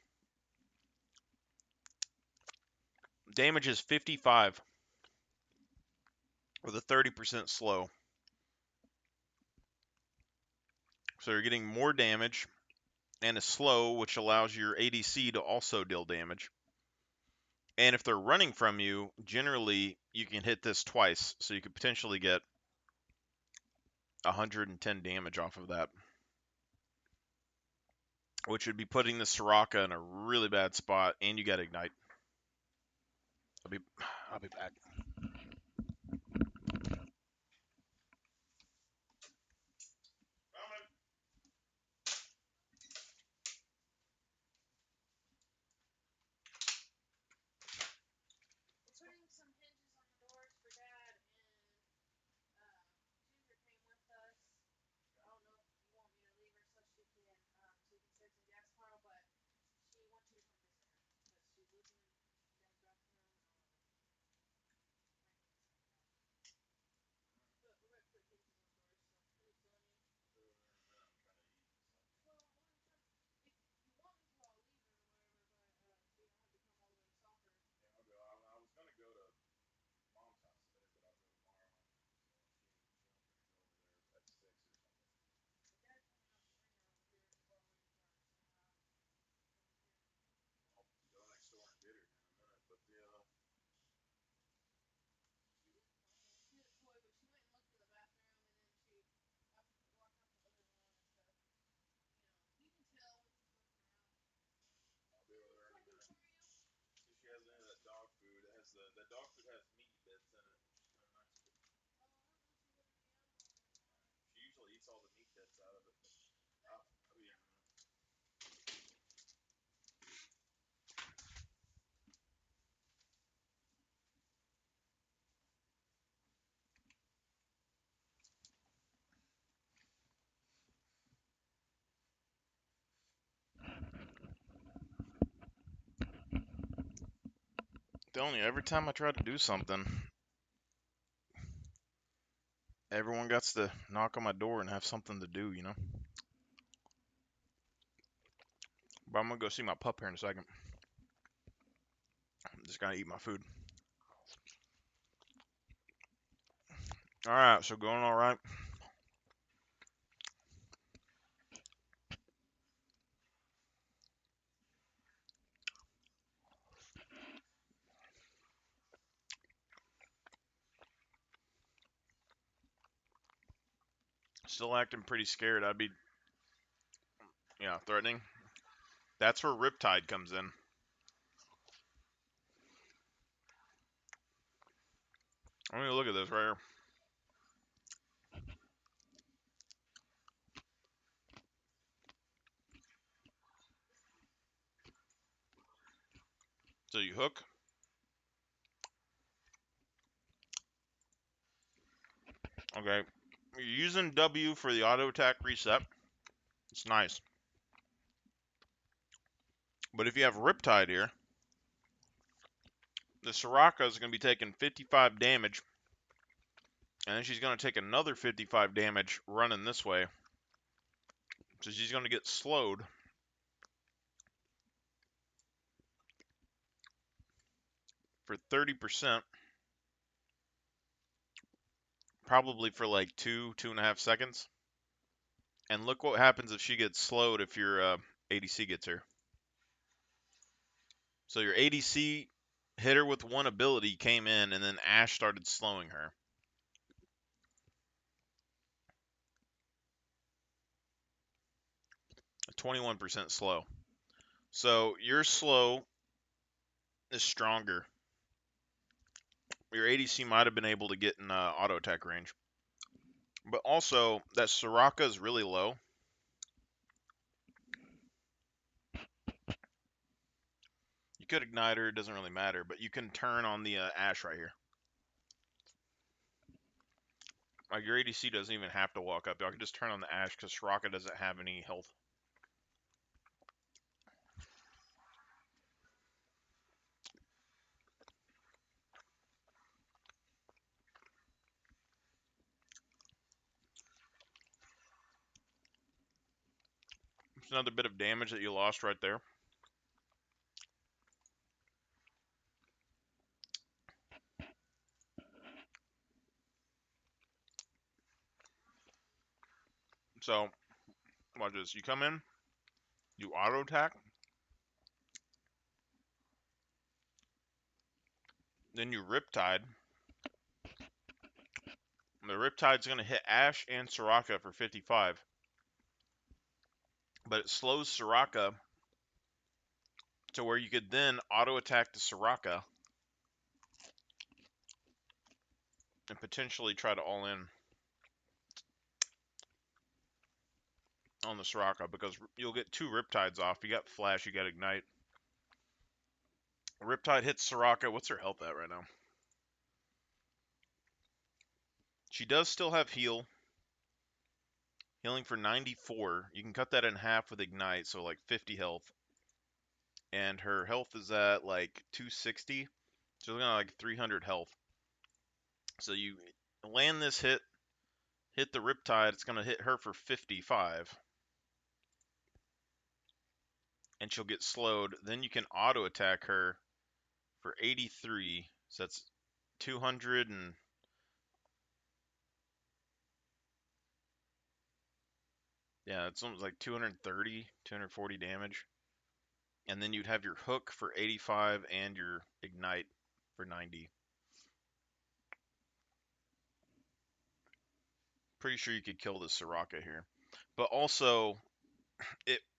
Damage is 55 with a 30% slow. So you're getting more damage and a slow, which allows your ADC to also deal damage. And if they're running from you, generally you can hit this twice, so you could potentially get 110 damage off of that, which would be putting the Soraka in a really bad spot, and you got Ignite. I'll be back. That dog food has meat bits in it. She usually eats all the meat bits out of it. I'll be telling you, every time I try to do something, everyone gets to knock on my door and have something to do, you know? But I'm gonna go see my pup here in a second. I'm just gonna eat my food. All right, so going all right. Still acting pretty scared. I'd be, yeah, threatening. That's where Riptide comes in. I mean, look at this right here. So you hook. Okay. You're using W for the auto attack reset. It's nice. But if you have Riptide here, the Soraka is going to be taking 55 damage. And then she's going to take another 55 damage running this way. So she's going to get slowed. For 30%. Probably for like 2.5 seconds. And look what happens if she gets slowed if your ADC gets her. So your ADC hit her with one ability, came in, and then Ashe started slowing her. A 21% slow. So your slow is stronger. Your ADC might have been able to get in auto attack range. But also, that Soraka is really low. You could ignite her, it doesn't really matter, but you can turn on the Ashe right here. Like, your ADC doesn't even have to walk up. Y'all can just turn on the Ashe because Soraka doesn't have any health. It's another bit of damage that you lost right there. So, watch this. You come in, you auto attack, then you Riptide. The Riptide's going to hit Ashe and Soraka for 55. But it slows Soraka to where you could then auto attack the Soraka and potentially try to all in on the Soraka because you'll get 2 Riptides off. You got Flash, you got Ignite. Riptide hits Soraka. What's her health at right now? She does still have heal. Healing for 94. You can cut that in half with Ignite, so like 50 health. And her health is at like 260. So looking at like 300 health. So you land this hit the Riptide, it's going to hit her for 55. And she'll get slowed. Then you can auto attack her for 83. So that's 200 and yeah, it's almost like 230, 240 damage. And then you'd have your hook for 85 and your ignite for 90. Pretty sure you could kill this Soraka here. But also,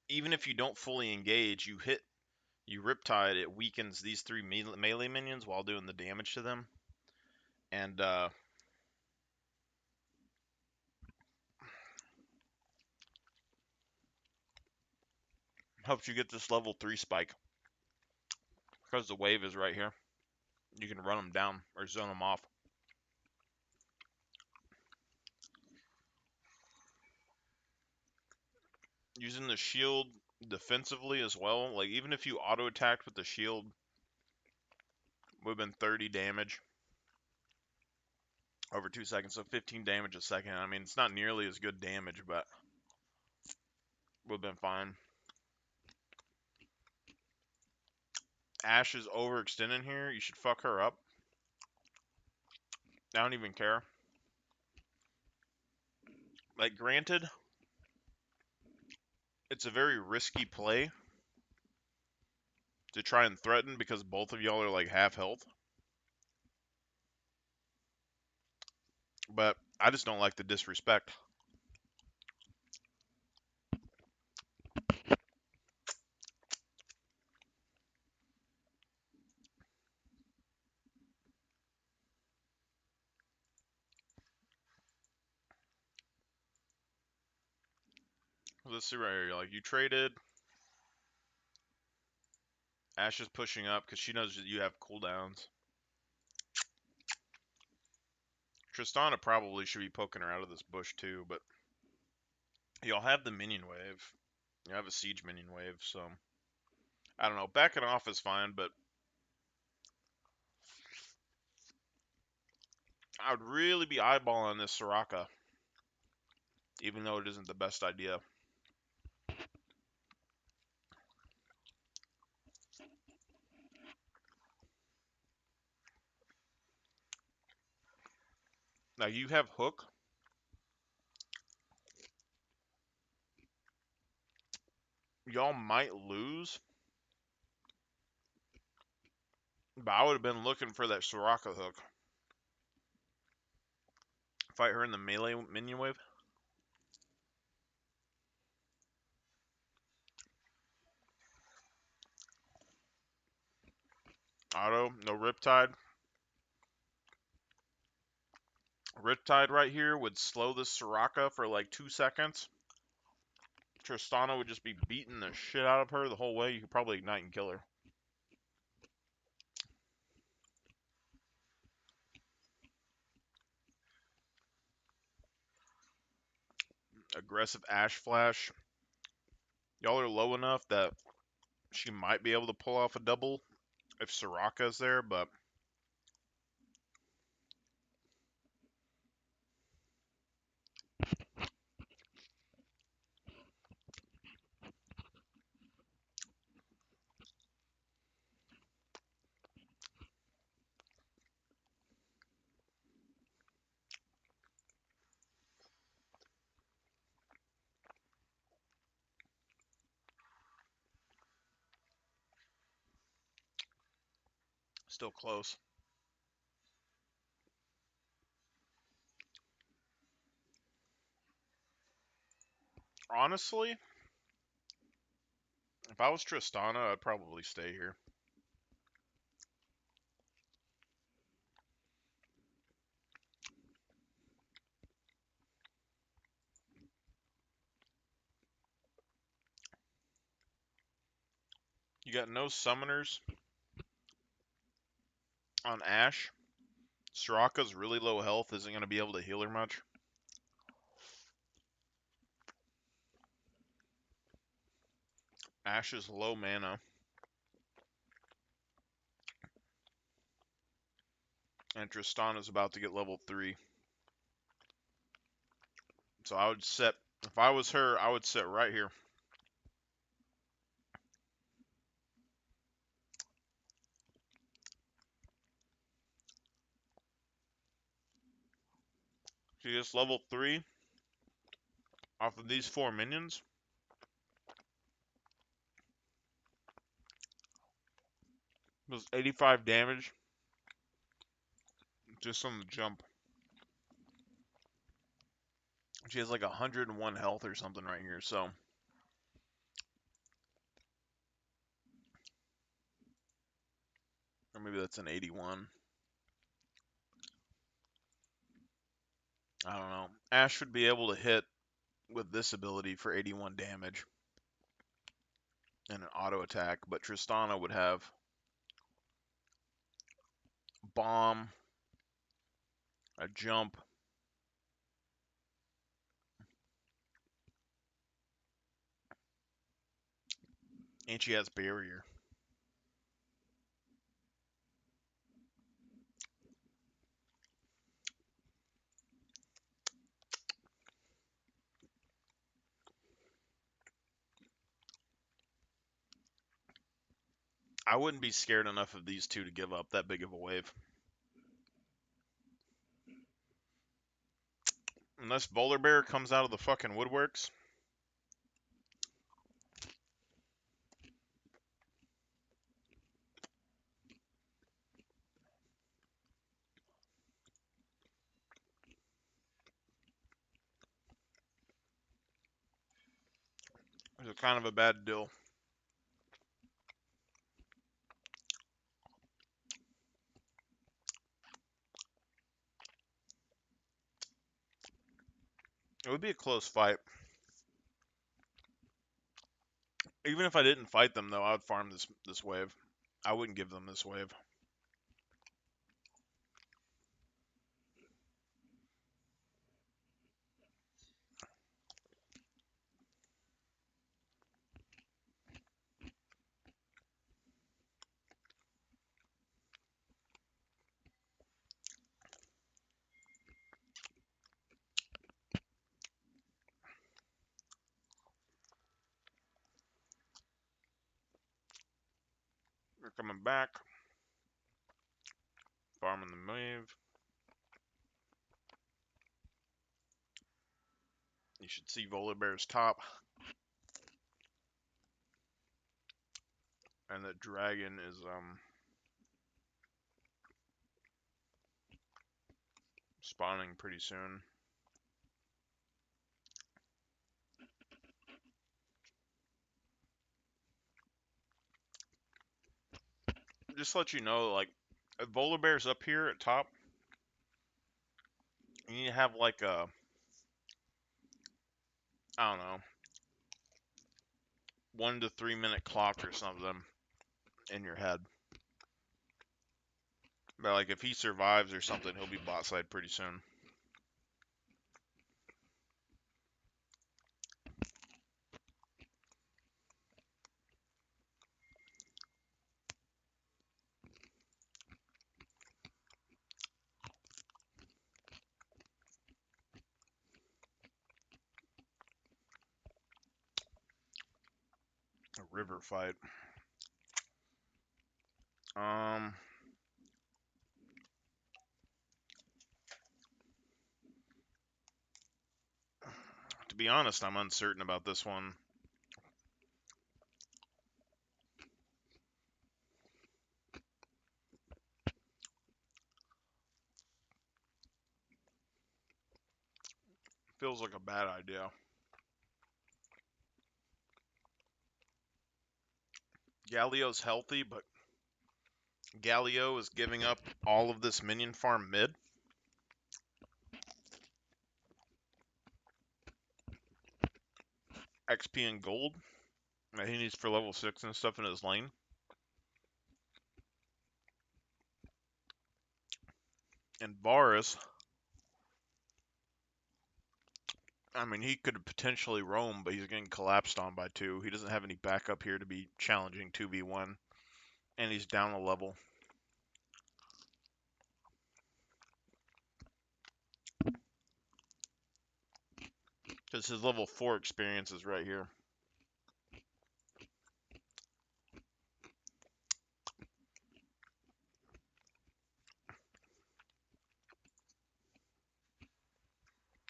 even if you don't fully engage, you Riptide, it weakens these 3 melee minions while doing the damage to them. And helps you get this level 3 spike. Because the wave is right here. You can run them down or zone them off. Using the shield defensively as well. Like, even if you auto-attacked with the shield, would have been 30 damage over 2 seconds, so 15 damage a second. I mean, it's not nearly as good damage, but would have been fine. Ash is overextending here. You should fuck her up. I don't even care. Like, granted, it's a very risky play to try and threaten because both of y'all are like half health. But I just don't like the disrespect. Let's see right here. Like, you traded. Ash is pushing up because she knows that you have cooldowns. Tristana probably should be poking her out of this bush too, but y'all have the minion wave. You have a siege minion wave, so I don't know. Backing off is fine, but I would really be eyeballing this Soraka, even though it isn't the best idea. Now you have Hook. Y'all might lose, but I would have been looking for that Soraka hook. Fight her in the melee minion wave. Auto, no Riptide. Riptide right here would slow this Soraka for like 2 seconds. Tristana would just be beating the shit out of her the whole way. You could probably ignite and kill her. Aggressive Ash Flash. Y'all are low enough that she might be able to pull off a double if Soraka's there, but still close. Honestly, if I was Tristana, I'd probably stay here. You got no summoners on Ash. Soraka's really low health, isn't going to be able to heal her much. Ash is low mana. And Tristana's about to get level 3. So I would set, if I was her, I would sit right here. She gets level 3 off of these 4 minions. Does 85 damage just on the jump. She has like 101 health or something right here, so. Or maybe that's an 81. I don't know. Ash would be able to hit with this ability for 81 damage and an auto attack, but Tristana would have bomb, a jump, and she has barrier. I wouldn't be scared enough of these two to give up that big of a wave. Unless Bowler Bear comes out of the fucking woodworks. It's kind of a bad deal. It would be a close fight. Even if I didn't fight them, though, I would farm this wave. I wouldn't give them this wave. They're coming back. Farming the wave. You should see Volar Bear's top. And the dragon is spawning pretty soon. Just to let you know, like, if Volar Bear's up here at top, you need to have like a, I don't know, 1 to 3 minute clock or something in your head. But like, if he survives or something, he'll be bot side pretty soon. A river fight. To be honest, I'm uncertain about this one. Feels like a bad idea. Galio's healthy, but Galio is giving up all of this minion farm mid. XP and gold that he needs for level 6 and stuff in his lane. And Varus, I mean, he could potentially roam, but he's getting collapsed on by 2. He doesn't have any backup here to be challenging 2v1, and he's down a level. Because his level 4 experience is right here.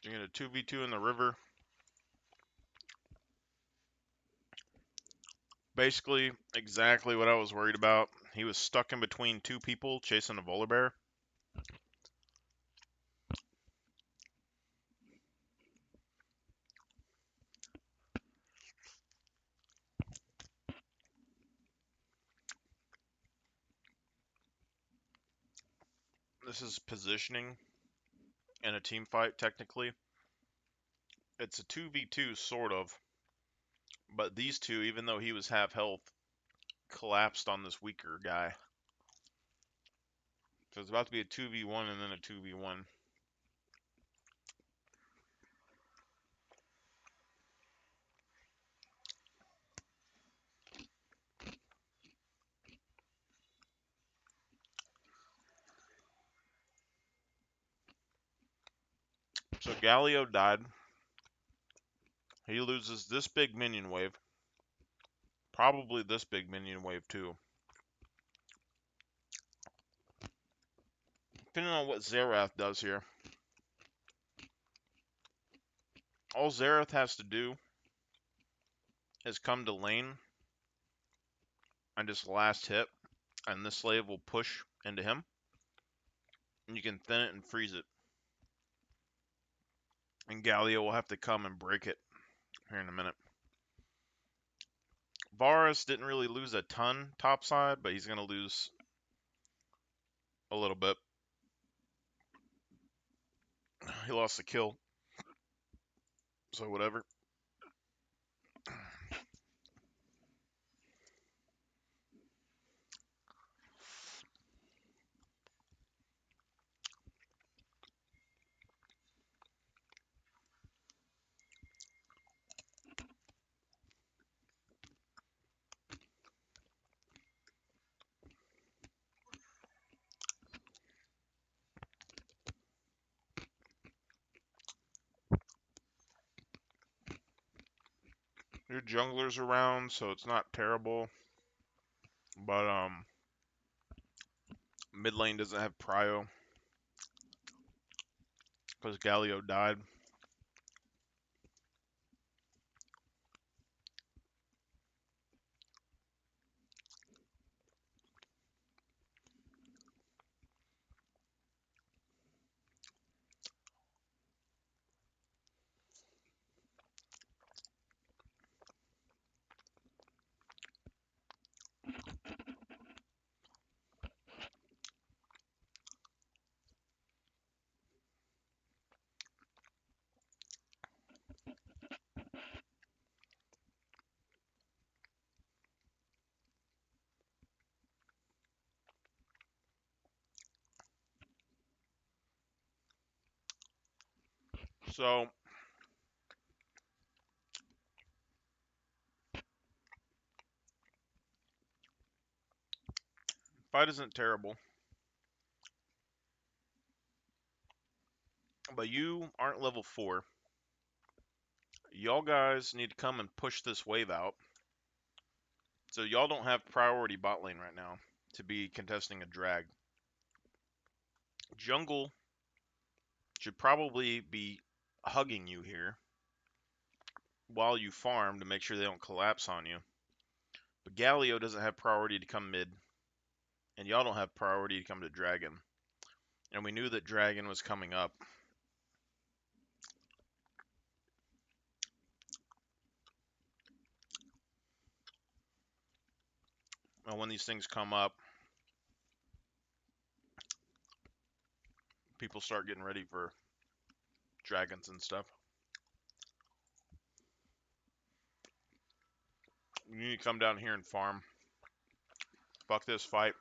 You get a 2v2 in the river. Basically, exactly what I was worried about. He was stuck in between 2 people chasing a Volar Bear. This is positioning in a team fight, technically. It's a 2v2, sort of. But these two, even though he was half health, collapsed on this weaker guy. So it's about to be a 2v1 and then a 2v1. So Galio died. He loses this big minion wave. Probably this big minion wave too. Depending on what Zerath does here. All Zerath has to do is come to lane and just last hit, and this slave will push into him, and you can thin it and freeze it. And Galio will have to come and break it here in a minute. Varus didn't really lose a ton topside, but he's going to lose a little bit. He lost the kill, so whatever. Your jungler's around, so it's not terrible. But mid lane doesn't have prio because Galio died. So fight isn't terrible, but you aren't level 4. Y'all guys need to come and push this wave out. So y'all don't have priority bot lane right now to be contesting a drag. Jungle should probably be hugging you here while you farm to make sure they don't collapse on you. But Galio doesn't have priority to come mid, and y'all don't have priority to come to Dragon. And we knew that Dragon was coming up. And when these things come up, people start getting ready for dragons and stuff. You need to come down here and farm. Fuck this fight.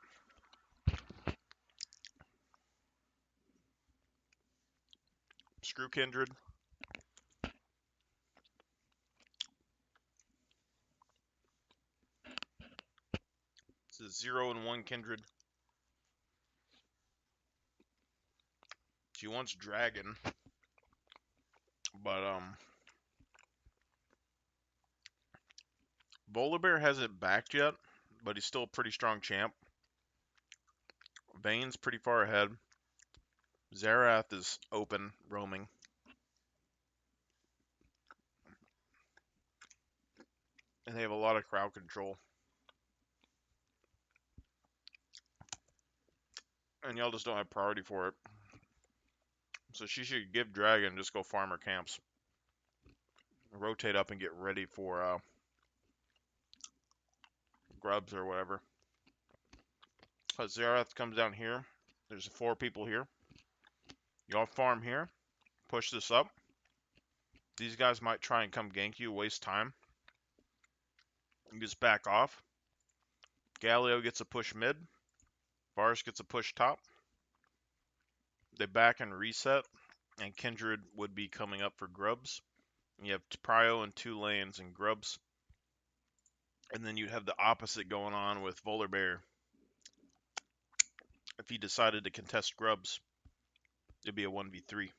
Screw Kindred. This is 0 and 1 Kindred. She wants Dragon. But, Volibear hasn't backed yet, but he's still a pretty strong champ. Vayne's pretty far ahead. Xerath is open, roaming. And they have a lot of crowd control. And y'all just don't have priority for it. So she should give Dragon, just go farm her camps. Rotate up and get ready for grubs or whatever. But Xerath comes down here. There's 4 people here. Y'all farm here. Push this up. These guys might try and come gank you, waste time. You just back off. Galio gets a push mid. Varus gets a push top. They back and reset. And Kindred would be coming up for grubs. You have Prio in 2 lanes and grubs. And then you'd have the opposite going on with Volibear. If he decided to contest grubs, it'd be a 1v3.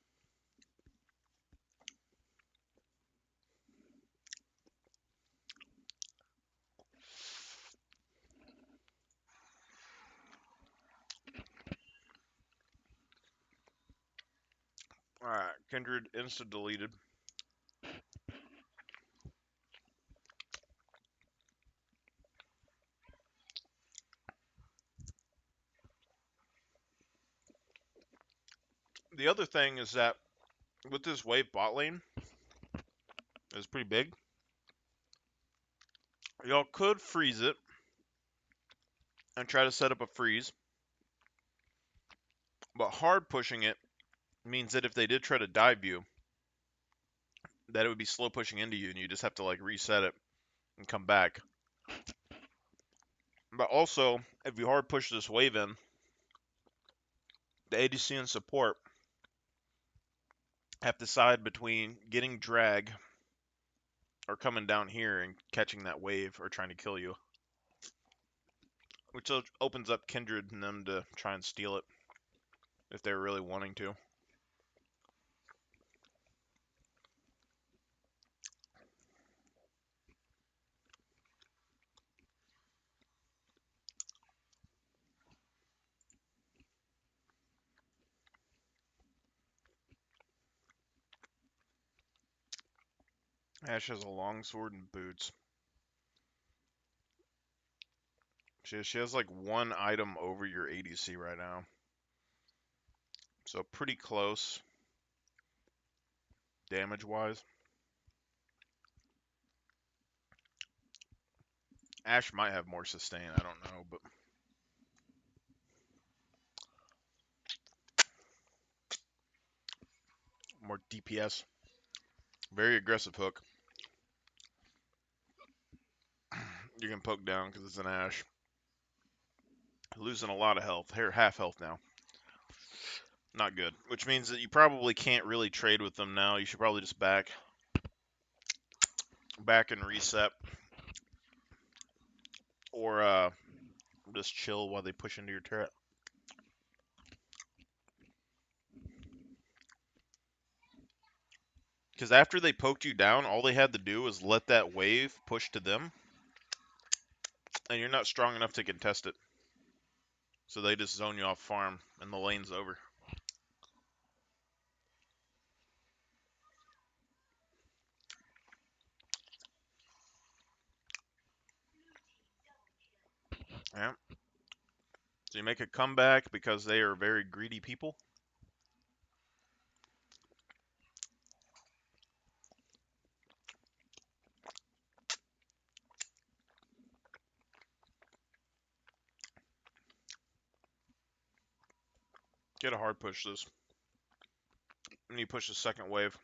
Alright, Kindred insta-deleted. The other thing is that with this wave bot lane, it's pretty big. Y'all could freeze it and try to set up a freeze, but hard pushing it means that if they did try to dive you, that it would be slow pushing into you and you just have to like reset it and come back. But also, if you hard push this wave in, the ADC and support have to decide between getting drag or coming down here and catching that wave or trying to kill you. Which opens up Kindred and them to try and steal it if they're really wanting to. Ashe has a long sword and boots. She has like one item over your ADC right now. So pretty close damage-wise. Ashe might have more sustain, I don't know, but more DPS. Very aggressive hook. You can poke down because it's an Ashe. Losing a lot of health. Here, half health now. Not good. Which means that you probably can't really trade with them now. You should probably just back and reset. Or just chill while they push into your turret. Because after they poked you down, all they had to do was let that wave push to them. And you're not strong enough to contest it. So they just zone you off farm, and the lane's over. Yeah. So you make a comeback because they are very greedy people. Get a hard push this. And you push the second wave.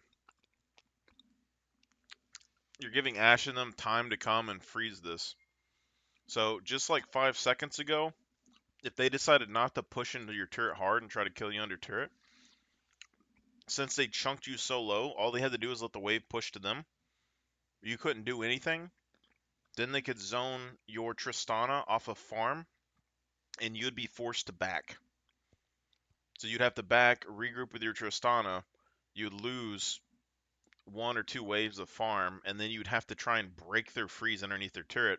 You're giving Ashe and them time to come and freeze this. So just like 5 seconds ago, if they decided not to push into your turret hard and try to kill you under turret, since they chunked you so low, all they had to do was let the wave push to them. You couldn't do anything. Then they could zone your Tristana off of farm, and you'd be forced to back. So you'd have to back, regroup with your Tristana. You'd lose 1 or 2 waves of farm, and then you'd have to try and break their freeze underneath their turret.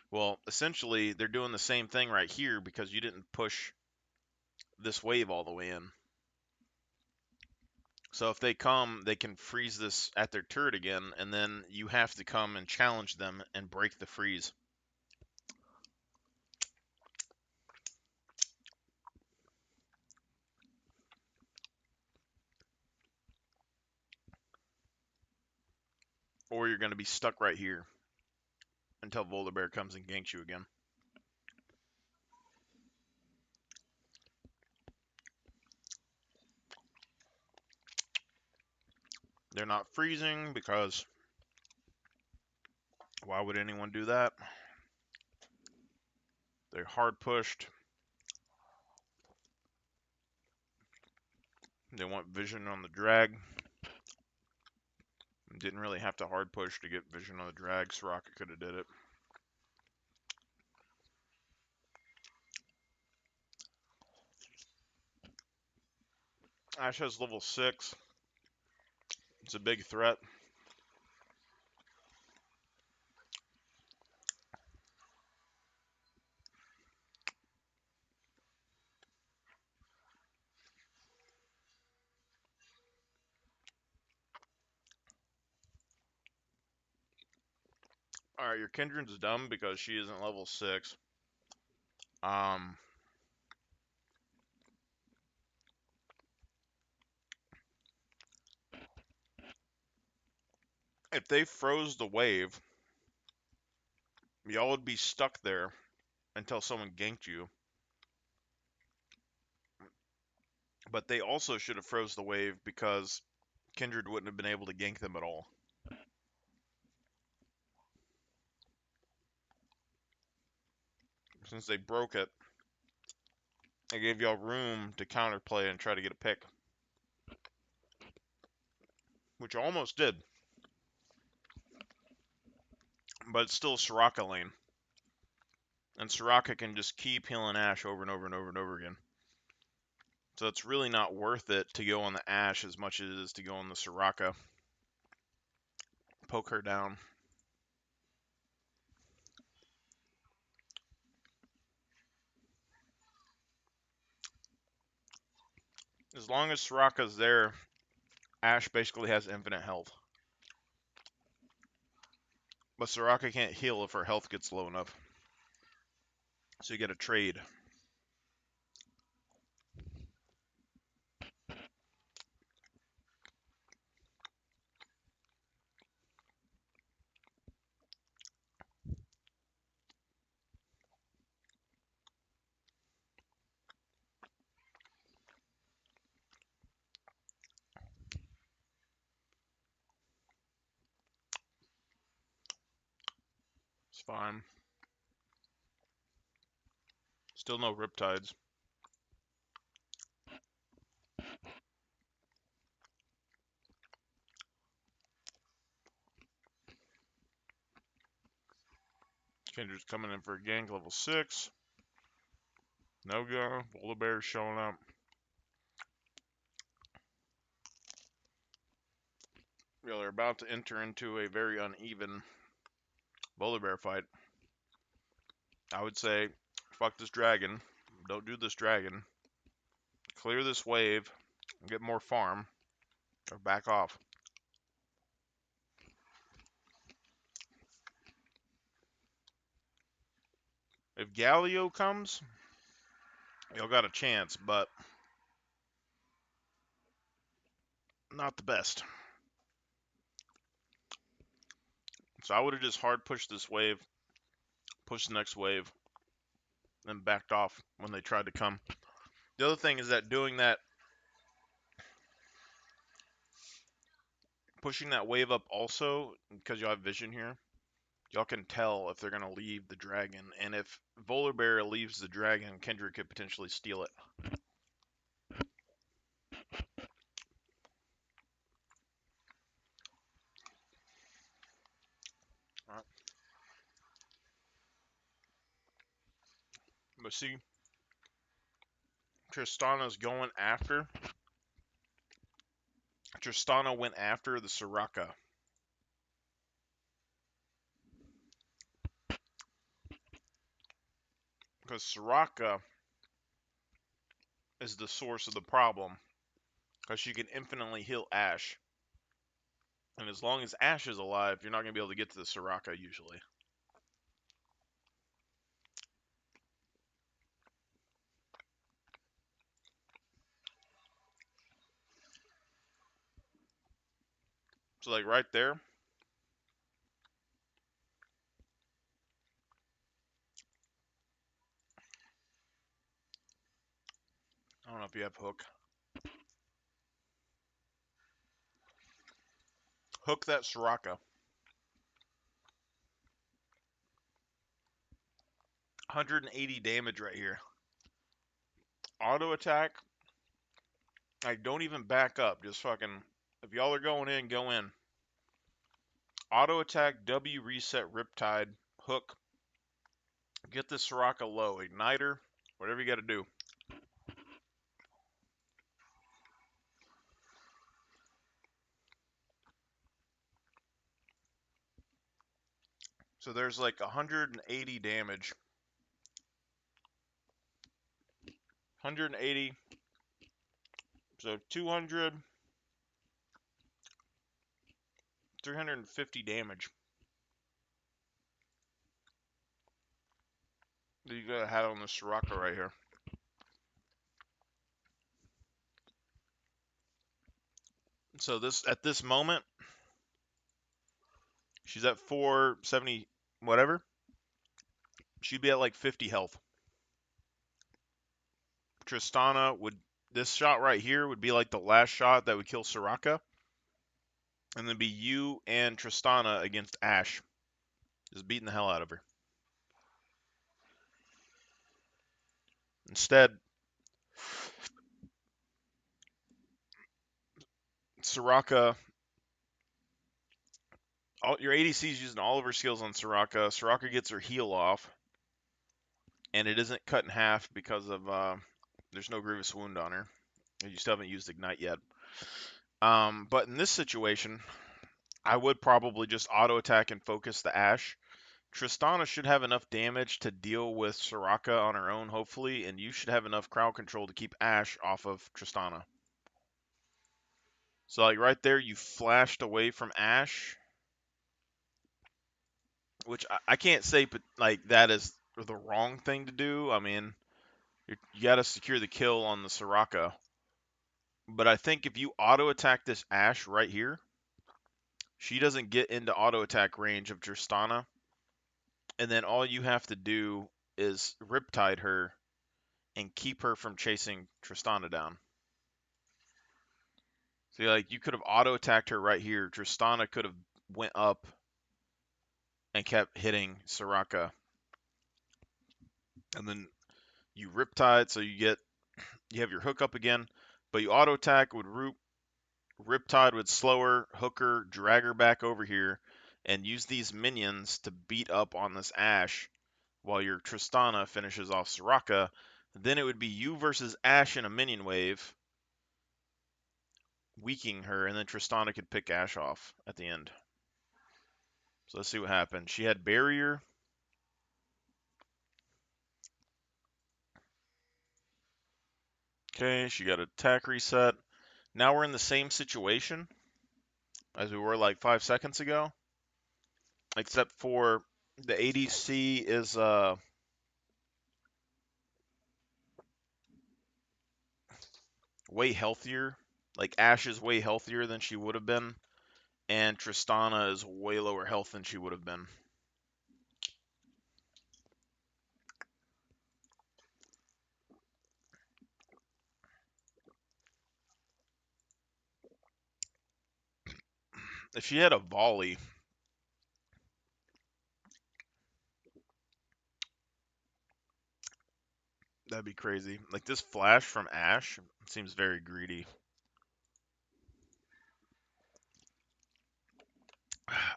Well, essentially, they're doing the same thing right here because you didn't push this wave all the way in. So if they come, they can freeze this at their turret again, and then you have to come and challenge them and break the freeze. Or you're going to be stuck right here until Volibear comes and ganks you again. They're not freezing because why would anyone do that? They're hard pushed. They want vision on the drag. Didn't really have to hard push to get vision on the drag. Soraka could have did it. Ashe has level 6. It's a big threat. Alright, your Kindred's dumb because she isn't level 6. Um, if they froze the wave, y'all would be stuck there until someone ganked you. But they also should have froze the wave because Kindred wouldn't have been able to gank them at all. Since they broke it, it gave y'all room to counterplay and try to get a pick. Which almost did. But it's still Soraka lane. And Soraka can just keep healing Ashe over and over and over and over again. So it's really not worth it to go on the Ashe as much as it is to go on the Soraka. Poke her down. As long as Soraka's there, Ashe basically has infinite health. But Soraka can't heal if her health gets low enough. So you get a trade. It's fine. Still no Riptides. Kindred's coming in for a gank, level 6. No go. Boulder Bear's showing up. Yeah, they're about to enter into a very uneven Boulder Bear fight. I would say, fuck this dragon. Don't do this dragon. Clear this wave. Get more farm. Or back off. If Galio comes, y'all got a chance, but not the best. So I would have just hard pushed this wave, pushed the next wave, then backed off when they tried to come. The other thing is that doing that, pushing that wave up also, because y'all have vision here, y'all can tell if they're going to leave the dragon. And if Volibear leaves the dragon, Kendrick could potentially steal it. Alright. But see, Tristana's going after. Tristana went after the Soraka. Because Soraka is the source of the problem. Because she can infinitely heal Ashe. And as long as Ashe is alive, you're not going to be able to get to the Soraka usually. So like right there, I don't know if you have hook. Hook that Soraka. 180 damage right here. Auto attack. Like, don't even back up. Just fucking, if y'all are going in, go in. Auto attack, W reset, Riptide, hook. Get the Soraka low. Igniter, whatever you got to do. So there's like 180 damage. 180. So 200. 350 damage. you gotta have on the Soraka right here. So at this moment, she's at 470 whatever. She'd be at like 50 health. Tristana would this shot right here would be like the last shot that would kill Soraka, and then be you and Tristana against Ashe, just beating the hell out of her. Instead, Soraka, your ADC's using all of her skills on Soraka. Soraka gets her heal off, and it isn't cut in half because of there's no grievous wound on her. You still haven't used Ignite yet. But in this situation, I would probably just auto attack and focus the Ashe. Tristana should have enough damage to deal with Soraka on her own, hopefully, and you should have enough crowd control to keep Ashe off of Tristana. So, like, right there, you flashed away from Ashe, which I can't say, but, like, that is the wrong thing to do. I mean, you got to secure the kill on the Soraka. But I think if you auto attack this Ashe right here, she doesn't get into auto attack range of Tristana, and then all you have to do is Riptide her and keep her from chasing Tristana down. So like you could have auto attacked her right here. Tristana could have went up and kept hitting Soraka, and then you Riptide, so you have your hook up again, but you auto attack would Riptide would slow her, hook her, drag her back over here, and use these minions to beat up on this Ashe while your Tristana finishes off Soraka. Then it would be you versus Ashe in a minion wave, weakening her, and then Tristana could pick Ashe off at the end. So let's see what happened. She had barrier. Okay, she got attack reset. Now we're in the same situation as we were like 5 seconds ago, except for the ADC is way healthier. Like Ashe is way healthier than she would have been, and Tristana is way lower health than she would have been. If she had a volley, that'd be crazy. Like this flash from Ashe seems very greedy.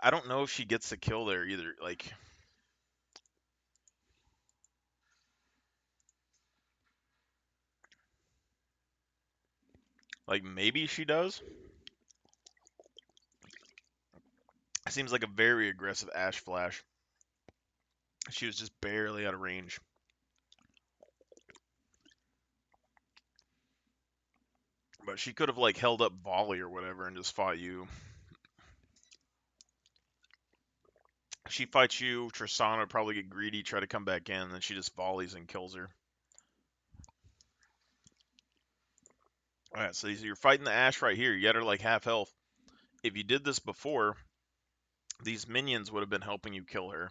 I don't know if she gets the kill there either. Like maybe she does. It seems like a very aggressive Ashe flash. She was just barely out of range. But she could have like held up volley or whatever and just fought you. She fights you, Tristana would probably get greedy, try to come back in, and then she just volleys and kills her. Alright, so you're fighting the Ashe right here. You got her like half health. If you did this before, these minions would have been helping you kill her.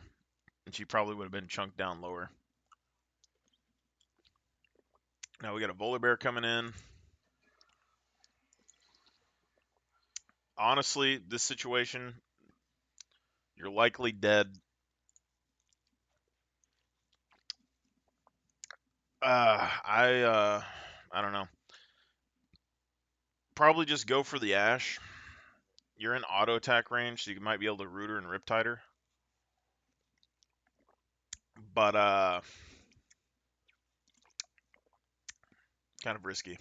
And she probably would have been chunked down lower. Now we got a Volibear coming in. Honestly, this situation, you're likely dead. I don't know. Probably just go for the Ashe. You're in auto attack range, so you might be able to root her and Riptide her. But kind of risky.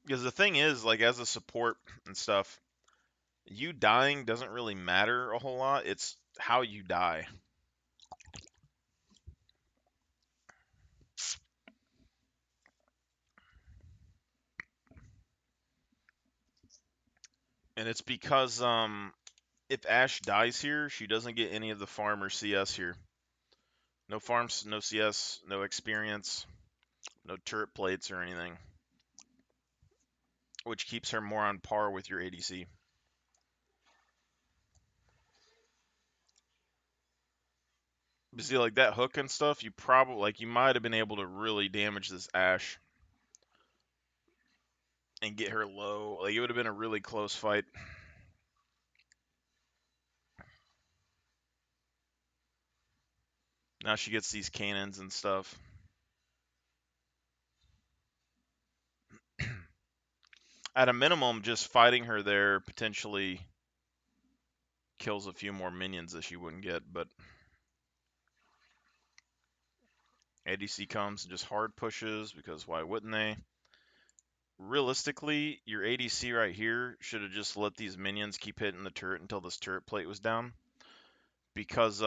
Because the thing is, like as a support and stuff, you dying doesn't really matter a whole lot. It's how you die. And it's because if Ash dies here, she doesn't get any of the farm or CS here. No farms, no CS, no experience, no turret plates or anything, which keeps her more on par with your ADC. But see, like that hook and stuff, you probably you might have been able to really damage this Ashe and get her low. Like it would have been a really close fight. Now she gets these cannons and stuff. At a minimum, just fighting her there potentially kills a few more minions that she wouldn't get, but ADC comes and just hard pushes because why wouldn't they? Realistically, your ADC right here should have just let these minions keep hitting the turret until this turret plate was down. Because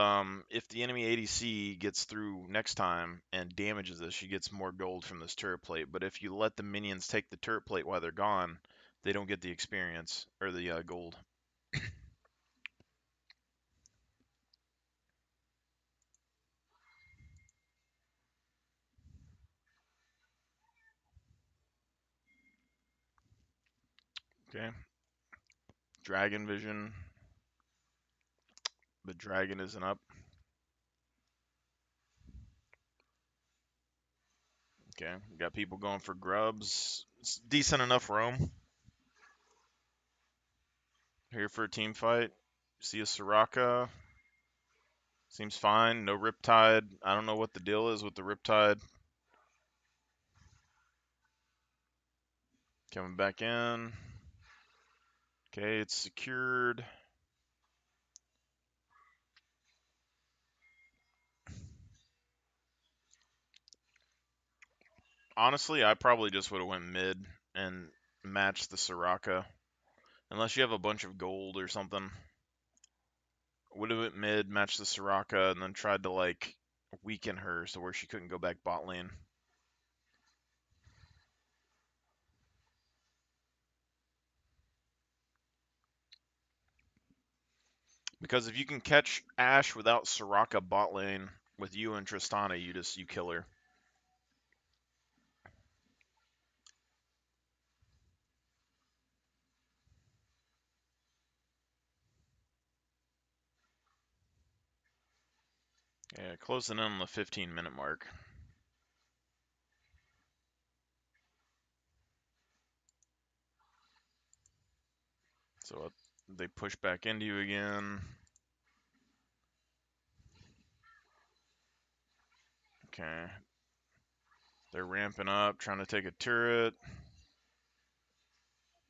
if the enemy ADC gets through next time and damages this, she gets more gold from this turret plate. But if you let the minions take the turret plate while they're gone, they don't get the experience or the gold. Okay, Dragon Vision, but Dragon isn't up. Okay, we got people going for grubs. It's decent enough roam. Here for a team fight. See a Soraka. Seems fine. No Riptide. I don't know what the deal is with the Riptide. Coming back in. Okay, it's secured. Honestly, I probably just would have went mid and matched the Soraka. Unless you have a bunch of gold or something. Would have went mid, matched the Soraka, and then tried to weaken her so where she couldn't go back bot lane. Because if you can catch Ashe without Soraka bot lane with you and Tristana, you kill her. Yeah, closing in on the 15-minute mark. So they push back into you again. Okay. They're ramping up, trying to take a turret.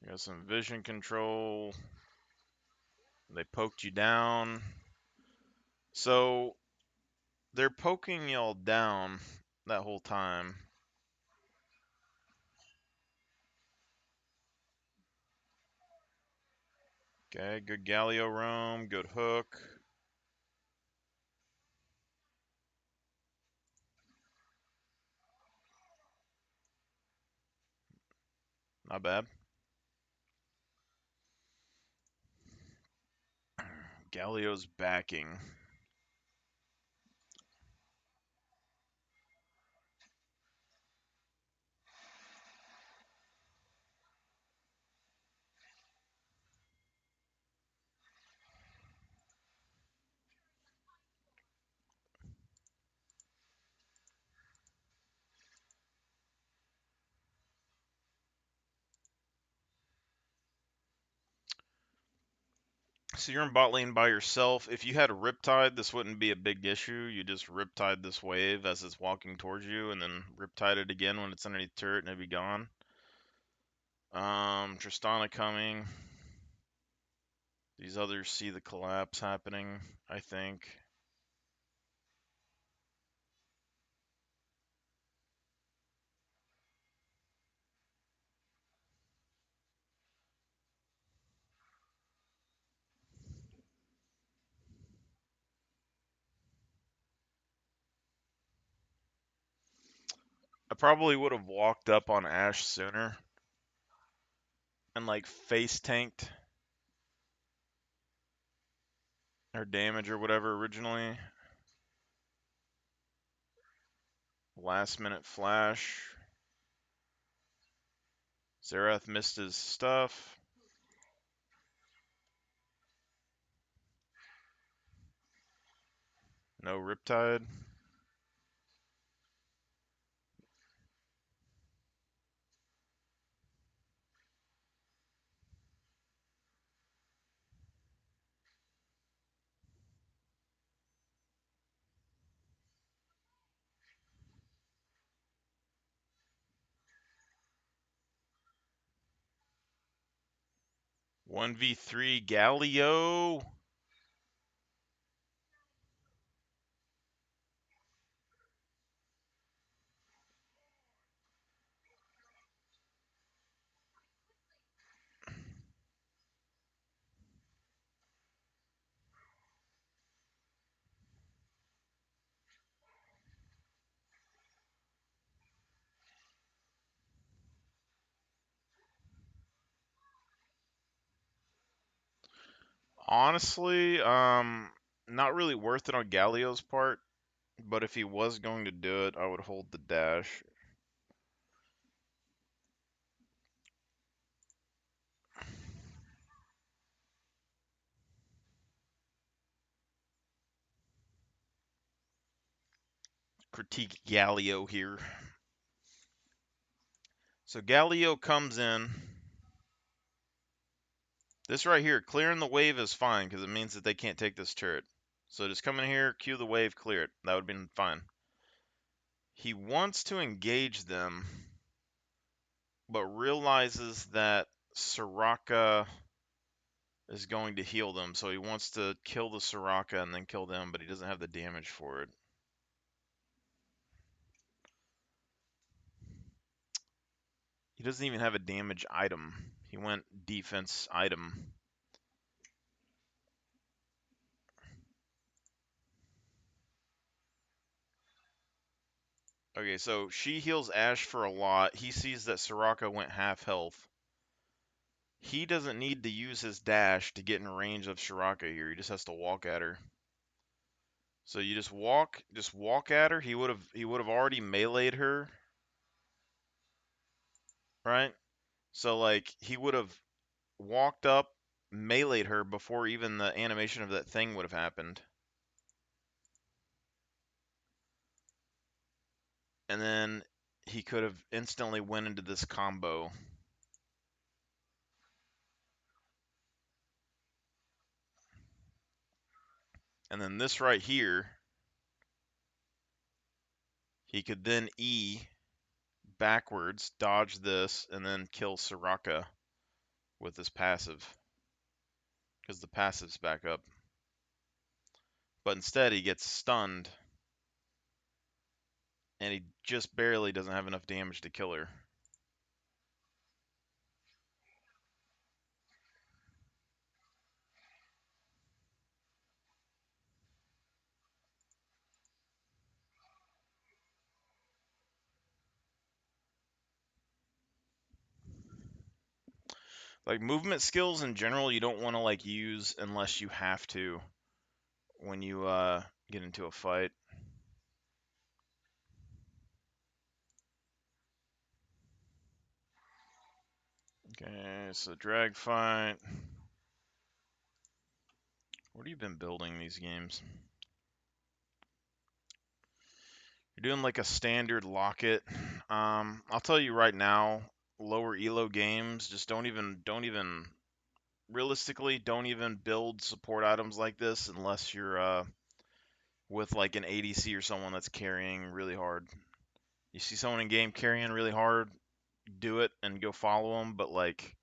You got some vision control. They poked you down. So they're poking y'all down that whole time. Okay, good Galio roam, good hook. Not bad. Galio's backing. So you're in bot lane by yourself. If you had a Riptide, this wouldn't be a big issue. You just Riptide this wave as it's walking towards you, and then Riptide it again when it's underneath the turret and it'd be gone. Tristana coming. These others see the collapse happening, I think. I probably would have walked up on Ashe sooner and face tanked. or damage or whatever originally. Last minute flash. Zerath missed his stuff. No Riptide. One v3 Galio. Honestly, not really worth it on Galio's part, but if he was going to do it, I would hold the dash. Critique Galio here. So Galio comes in. This right here, clearing the wave is fine because it means that they can't take this turret. So just come in here, cue the wave, clear it. That would have been fine. He wants to engage them, but realizes that Soraka is going to heal them, so he wants to kill the Soraka and then kill them, but he doesn't have the damage for it. He doesn't even have a damage item. He went defense item. Okay, so she heals Ashe for a lot. He sees that Soraka went half health. He doesn't need to use his dash to get in range of Soraka here. He just has to walk at her. So you just walk at her. He would have already meleeed her, right? So like he would have walked up, meleeed her before even the animation of that thing would have happened. And then he could have instantly went into this combo. And then this right here, he could then E backwards, dodge this, and then kill Soraka with his passive. Because the passive's back up. But instead he gets stunned, and he just barely doesn't have enough damage to kill her. Like movement skills in general, you don't want to like use unless you have to when you get into a fight. Okay, so drag fight. What have you been building these games? You're doing like a standard locket. I'll tell you right now, lower elo games just don't even realistically don't even build support items like this unless you're with like an ADC or someone that's carrying really hard. You see someone in game carrying really hard, do it and go follow them, but like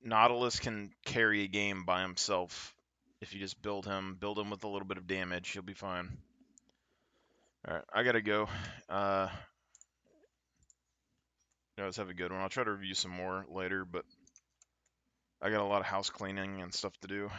Nautilus can carry a game by himself if you just build him with a little bit of damage, he'll be fine. All right, I gotta go. You guys have a good one. I'll try to review some more later, but I got a lot of house cleaning and stuff to do.